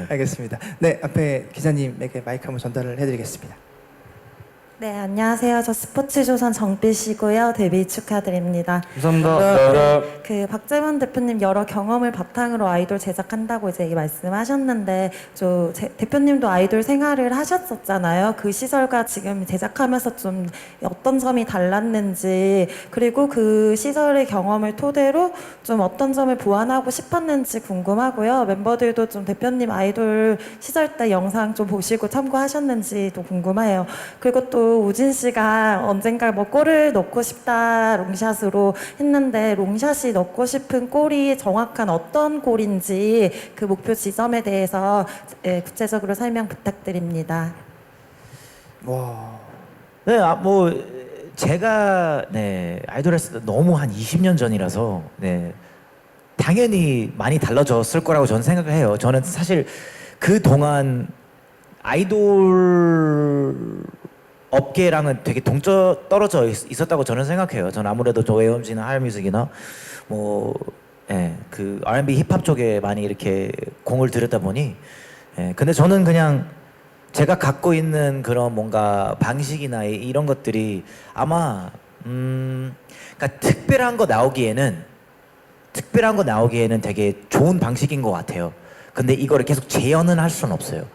알겠습니다. 네, 앞에 기자님에게 마이크 한번 전달을 해드리겠습니다. 네, 안녕하세요. 저 스포츠조선 정빛이고요. 데뷔 축하드립니다. 감사합니다. 그 박재원 대표님 여러 경험을 바탕으로 아이돌 제작한다고 이제 말씀하셨는데, 대표님도 아이돌 생활을 하셨었잖아요. 그 시설과 지금 제작하면서 좀 어떤 점이 달랐는지, 그리고 그 시설의 경험을 토대로 좀 어떤 점을 보완하고 싶었는지 궁금하고요. 멤버들도 좀 대표님 아이돌 시절 때 영상 좀 보시고 참고하셨는지도 궁금해요. 그리고 또 우진 씨가 언젠가 뭐 골을 넣고 싶다 롱샷으로 했는데, 롱샷이 넣고 싶은 골이 정확한 어떤 골인지 그 목표 지점에 대해서 구체적으로 설명 부탁드립니다. 와. 네, 뭐 제가 아이돌 했을 때 너무 한 20년 전이라서 당연히 많이 달라졌을 거라고 저는 생각을 해요. 저는 사실 그 동안 아이돌 업계랑은 되게 떨어져 있었다고 저는 생각해요. 저는 아무래도 저 AOMG나 하이뮤직이나 그 R&B 힙합 쪽에 많이 이렇게 공을 들였다 보니, 근데 저는 그냥 제가 갖고 있는 그런 뭔가 방식이나 이런 것들이 아마 그러니까 특별한 거 나오기에는 되게 좋은 방식인 것 같아요. 근데 이거를 계속 재현은 할 수는 없어요.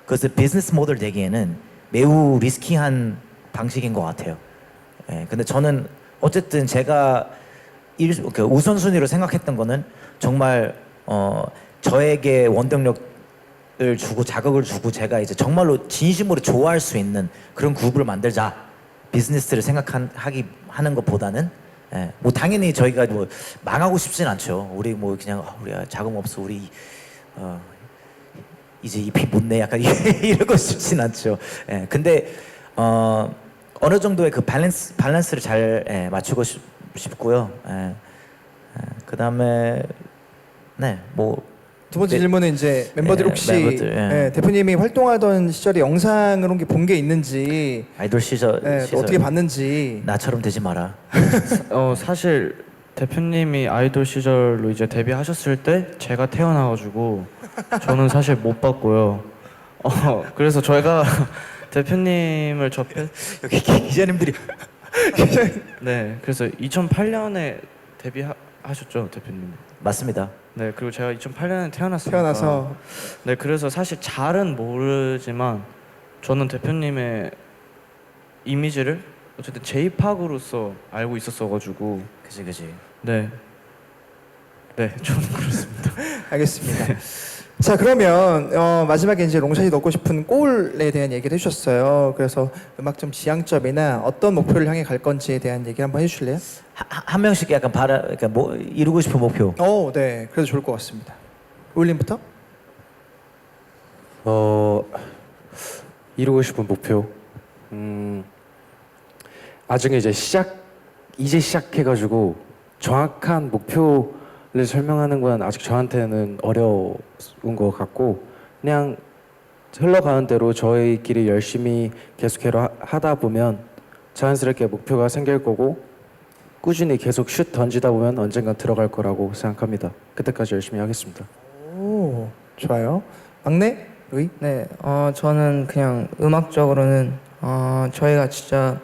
그래서 비즈니스 모델 되기에는 매우 리스키한 방식인 것 같아요. 근데 저는 어쨌든 제가 그 우선순위로 생각했던 거는 정말 저에게 원동력을 주고 자극을 주고 제가 이제 정말로 진심으로 좋아할 수 있는 그런 그룹을 만들자, 비즈니스를 하는 것보다는 뭐 당연히 저희가 뭐 망하고 싶진 않죠. 우리 뭐 그냥 우리가 자금 없어, 우리 이제 EP 못 내, 약간 이러고 싶진 않죠. 근데 어느 정도의 그 밸런스를 잘 맞추고 싶고요. 그 다음에 뭐 두 번째 네. 질문은 이제 멤버들 네, 혹시 멤버들, 예. 예, 대표님이 활동하던 시절에 영상으로 본 게 있는지 아이돌 시절, 예, 또 시절 어떻게 봤는지. 나처럼 되지 마라. 사실 대표님이 아이돌 시절로 이제 데뷔하셨을 때 제가 태어나가지고 저는 사실 못 봤고요. 그래서 저희가 대표님을 여기 기자님들이 네, 그래서 2008년에 데뷔하셨죠, 대표님. 맞습니다. 네, 그리고 제가 2008년에 태어났으니까. 태어나서 네, 그래서 사실 잘은 모르지만 저는 대표님의 이미지를 어쨌든 J-팝으로서 알고 있었어가지고. 그지. 네, 저는 그렇습니다. 알겠습니다. 자 그러면 마지막에 이제 롱샷이 넣고 싶은 골에 대한 얘기를 해주셨어요. 그래서 음악점 지향점이나 어떤 목표를 향해 갈 건지에 대한 얘기 한번 해주실래요? 한 명씩 약간 그러니까 뭐 이루고 싶은 목표. 네. 그래도 좋을 것 같습니다. 우일님부터? 이루고 싶은 목표. 나중에 이제 이제 시작해가지고 정확한 목표를 설명하는 건 아직 저한테는 어려운 것 같고, 그냥 흘러가는 대로 저희끼리 열심히 계속 하다 보면 자연스럽게 목표가 생길 거고, 꾸준히 계속 슛 던지다 보면 언젠간 들어갈 거라고 생각합니다. 그때까지 열심히 하겠습니다. 오, 좋아요. 막내 루이? 네, 저는 그냥 음악적으로는 저희가 진짜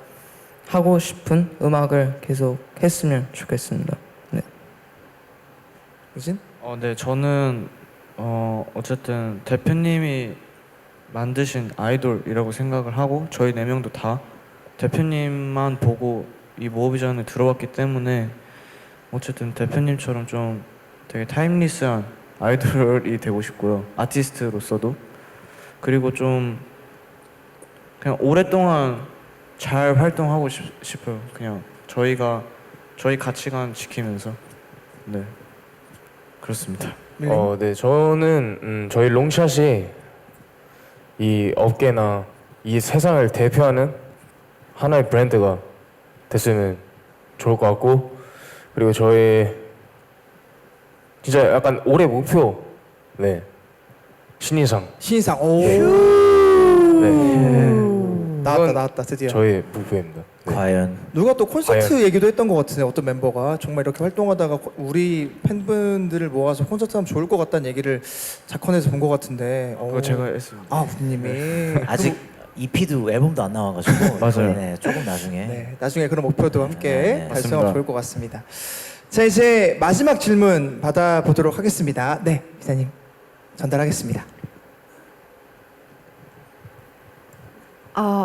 하고 싶은 음악을 계속 했으면 좋겠습니다. 네. 유진? 네, 저는 어쨌든 대표님이 만드신 아이돌이라고 생각을 하고 저희 4명도 다 대표님만 보고 이 모어비전을 들어왔기 때문에 어쨌든 대표님처럼 좀 되게 타임리스한 아이돌이 되고 싶고요. 아티스트로서도. 그리고 좀 그냥 오랫동안 잘 활동하고 싶어요. 그냥 저희 가치관 지키면서. 네, 그렇습니다. 네, 저는 저희 롱샷이 이 업계나 이 세상을 대표하는 하나의 브랜드가 됐으면 좋을 것 같고, 그리고 저희 진짜 약간 올해 목표, 네, 신인상. 신인상. 오. 네. 나왔다 드디어. 저의 목표입니다. 네. 과연 누가 또 콘서트 얘기도 했던 것 같은데 어떤 멤버가 정말 이렇게 활동하다가 우리 팬분들을 모아서 콘서트 하면 좋을 것 같다는 얘기를 작헌해서 본 것 같은데. 그거 제가 했습니다. 우님이 아직 EP도 앨범도 안 나와가지고 맞아요. 네, 조금 나중에. 네, 나중에 그런 목표도 함께 네, 달성하면 맞습니다. 좋을 것 같습니다. 자 이제 마지막 질문 받아보도록 하겠습니다. 네, 기자님 전달하겠습니다.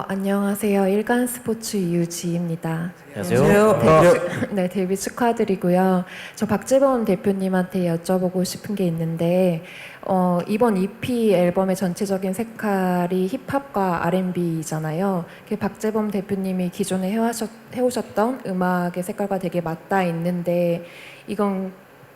안녕하세요. 일간 스포츠 유지입니다. 안녕하세요. 네, 데뷔 축하드리고요. 저 박재범 대표님한테 여쭤보고 싶은 게 있는데 이번 EP 앨범의 전체적인 색깔이 힙합과 R&B잖아요. 박재범 대표님이 기존에 해오셨던 음악의 색깔과 되게 맞닿아 있는데 이건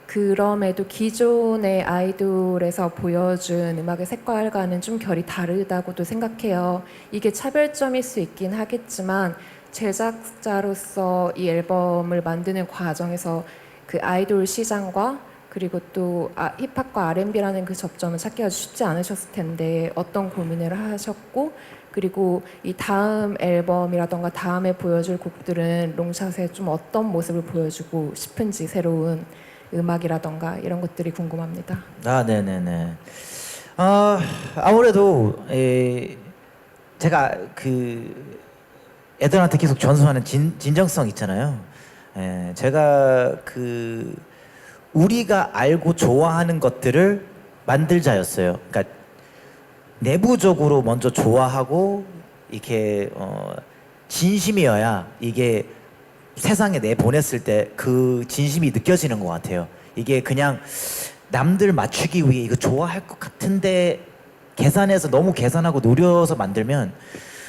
그럼에도 기존의 아이돌에서 보여준 음악의 색깔과는 좀 결이 다르다고도 생각해요. 이게 차별점일 수 있긴 하겠지만 제작자로서 이 앨범을 만드는 과정에서 그 아이돌 시장과 그리고 또 힙합과 R&B라는 그 접점을 찾기가 쉽지 않으셨을 텐데 어떤 고민을 하셨고, 그리고 이 다음 앨범이라던가 다음에 보여줄 곡들은 롱샷에 좀 어떤 모습을 보여주고 싶은지 새로운 음악이라던가 이런 것들이 궁금합니다. 네네네. 아무래도 제가 그 애들한테 계속 전수하는 진정성 있잖아요. 제가 그 우리가 알고 좋아하는 것들을 만들자였어요. 그러니까 내부적으로 먼저 좋아하고 이렇게 진심이어야 이게 세상에 내보냈을 때 그 진심이 느껴지는 것 같아요. 이게 그냥 남들 맞추기 위해 이거 좋아할 것 같은데 계산해서 너무 계산하고 노려서 만들면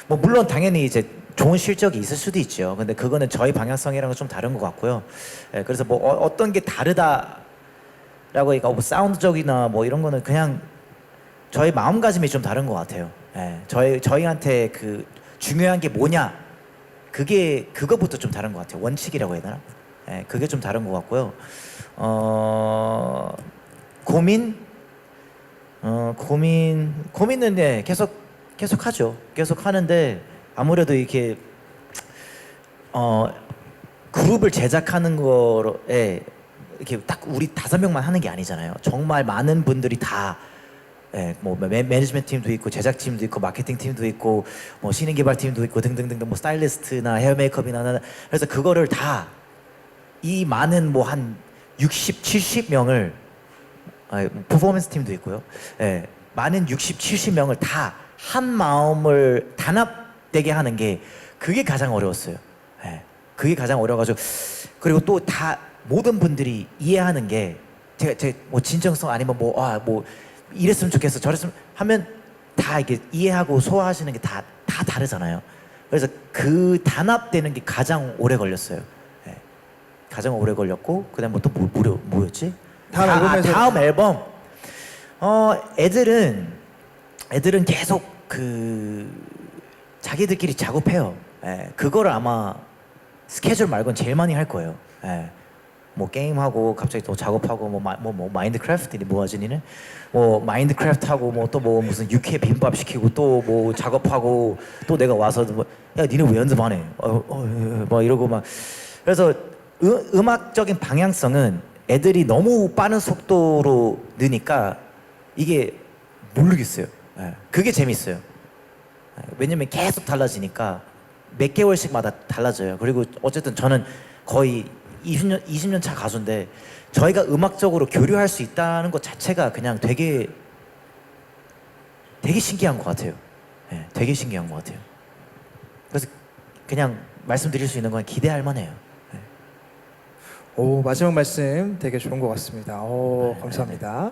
뭐 물론 당연히 이제 좋은 실적이 있을 수도 있죠. 근데 그거는 저희 방향성이랑은 좀 다른 것 같고요. 그래서 뭐 어떤 게 다르다라고 하니까 뭐 사운드적이나 뭐 이런 거는 그냥 저희 마음가짐이 좀 다른 것 같아요. 저희한테 그 중요한 게 뭐냐, 그거부터 좀 다른 것 같아요. 원칙이라고 해야 되나? 그게 좀 다른 것 같고요. 고민 고민은 네, 계속 하죠. 계속 하는데 아무래도 이렇게 그룹을 제작하는 거에 이렇게 딱 우리 5명만 하는 게 아니잖아요. 정말 많은 분들이 다 뭐 매니지먼트 팀도 있고 제작 팀도 있고 마케팅 팀도 있고 뭐 신인 개발 팀도 있고 등등등등 뭐 스타일리스트나 헤어 메이크업이나 그래서 그거를 다 이 많은 뭐 한 60, 70명을 퍼포먼스 팀도 있고요. 많은 60, 70명을 다 한 마음을 단합되게 하는 게 그게 가장 어려웠어요. 그게 가장 어려워가지고 그리고 또 다 모든 분들이 이해하는 게 제가 뭐 진정성 아니면 뭐 이랬으면 좋겠어 저랬으면 하면 다 이게 이해하고 소화하시는 게 다 다르잖아요. 그래서 그 단합되는 게 가장 오래 걸렸어요. 가장 오래 걸렸고 그다음 또 뭐였지? 다음 앨범. 애들은 계속 그 자기들끼리 작업해요. 그거를 아마 스케줄 말고는 제일 많이 할 거예요. 뭐 게임하고 갑자기 또 작업하고 뭐 마인드크래프트니 뭐하지 니네? 뭐 마인드크래프트하고 뭐 또 뭐 무슨 육회 비빔밥 시키고 또 뭐 작업하고 또 내가 와서 야 니네 왜 연습 안 해? 막 이러고 막 그래서 음악적인 방향성은 애들이 너무 빠른 속도로 느니까 이게 모르겠어요. 그게 재밌어요. 왜냐면 계속 달라지니까 몇 개월씩마다 달라져요. 그리고 어쨌든 저는 거의 20년 차 가수인데 저희가 음악적으로 교류할 수 있다는 것 자체가 그냥 되게 신기한 것 같아요. 되게 신기한 것 같아요. 그래서 그냥 말씀드릴 수 있는 건 기대할 만해요. 오, 마지막 말씀 되게 좋은 것 같습니다. 감사합니다.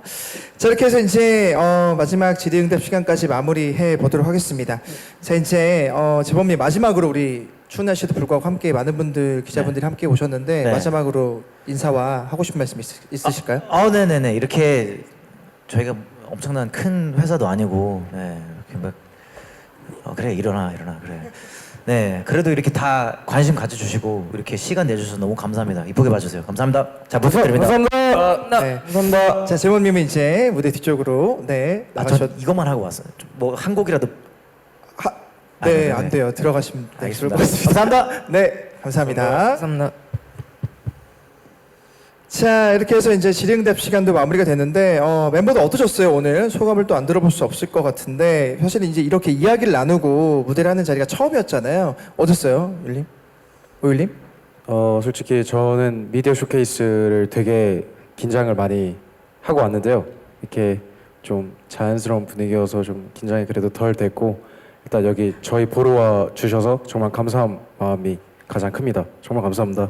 자, 이렇게 해서 이제 마지막 질의응답 시간까지 마무리해 보도록 하겠습니다. 자, 이제 재범님 마지막으로 우리 추운 날씨에도 불구하고 함께 많은 분들 기자분들이 함께 오셨는데 마지막으로 인사와 하고 싶은 말씀 있으실까요? 네네네. 이렇게 저희가 엄청난 큰 회사도 아니고 이렇게 막 그래 일어나 그래. 네, 그래도 이렇게 다 관심 가져주시고 이렇게 시간 내주셔서 너무 감사합니다. 이쁘게 봐주세요. 감사합니다. 자, 부탁드립니다. 감사합니다. 자, 재범님은 이제 무대 뒤쪽으로 저 이것만 하고 왔어요. 뭐 한 곡이라도. 네, 안 돼요. 들어가시면 좋을 것 같습니다. 감사합니다. 네, 감사합니다. 감사합니다. 자, 이렇게 해서 이제 질의응답 시간도 마무리가 됐는데 멤버들 어떠셨어요? 오늘 소감을 또 안 들어볼 수 없을 것 같은데 사실 이제 이렇게 이야기를 나누고 무대를 하는 자리가 처음이었잖아요. 어땠어요, 윌님? 오일님? 솔직히 저는 미디어 쇼케이스를 되게 긴장을 많이 하고 왔는데요. 이렇게 좀 자연스러운 분위기여서 좀 긴장이 그래도 덜 됐고 일단 여기 저희 보러 와 주셔서 정말 감사한 마음이 가장 큽니다. 정말 감사합니다.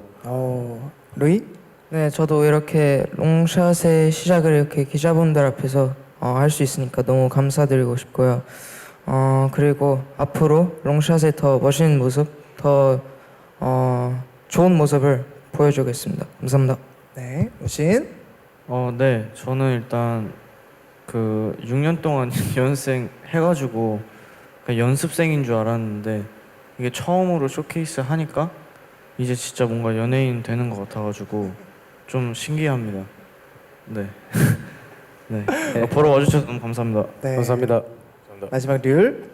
루이? 네, 저도 이렇게 롱샷의 시작을 이렇게 기자분들 앞에서 할 수 있으니까 너무 감사드리고 싶고요. 그리고 앞으로 롱샷의 더 멋있는 모습, 더 좋은 모습을 보여주겠습니다. 감사합니다. 네, 우신? 네, 저는 일단 그 6년 동안 연습생 해가지고 그냥 연습생인 줄 알았는데 이게 처음으로 쇼케이스 하니까 이제 진짜 뭔가 연예인 되는 것 같아가지고 좀 신기합니다. 네. 네. 보러 와주셔서 너무 감사합니다. 네. 감사합니다. 마지막 률?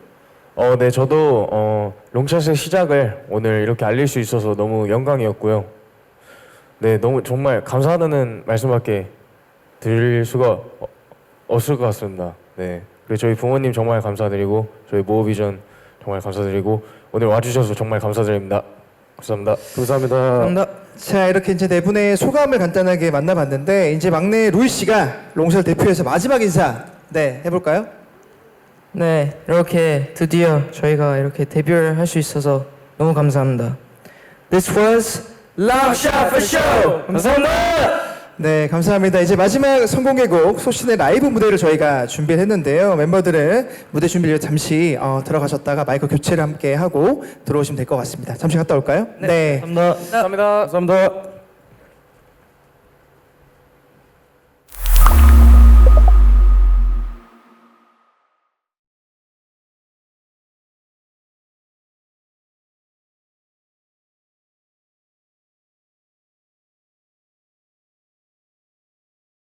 네, 저도 롱샷의 시작을 오늘 이렇게 알릴 수 있어서 너무 영광이었고요. 네, 너무 정말 감사하다는 말씀밖에 드릴 수가 없을 것 같습니다. 네, 그리고 저희 부모님 정말 감사드리고 저희 모어비전 정말 감사드리고 오늘 와주셔서 정말 감사드립니다. 감사합니다. 감사합니다. 감사합니다. 자, 이렇게 이제 네 분의 소감을 간단하게 만나봤는데 이제 막내 루이 씨가 롱샷 대표해서 마지막 인사 해볼까요? 네, 이렇게 드디어 저희가 이렇게 데뷔를 할 수 있어서 너무 감사합니다. This was Longshot for Show. 감사합니다. 네, 감사합니다. 이제 마지막 성공의 곡 소신의 라이브 무대를 저희가 준비를 했는데요. 멤버들은 무대 준비를 잠시 들어가셨다가 마이크 교체를 함께 하고 들어오시면 될 것 같습니다. 잠시 갔다 올까요? 네. 감사합니다. 감사합니다.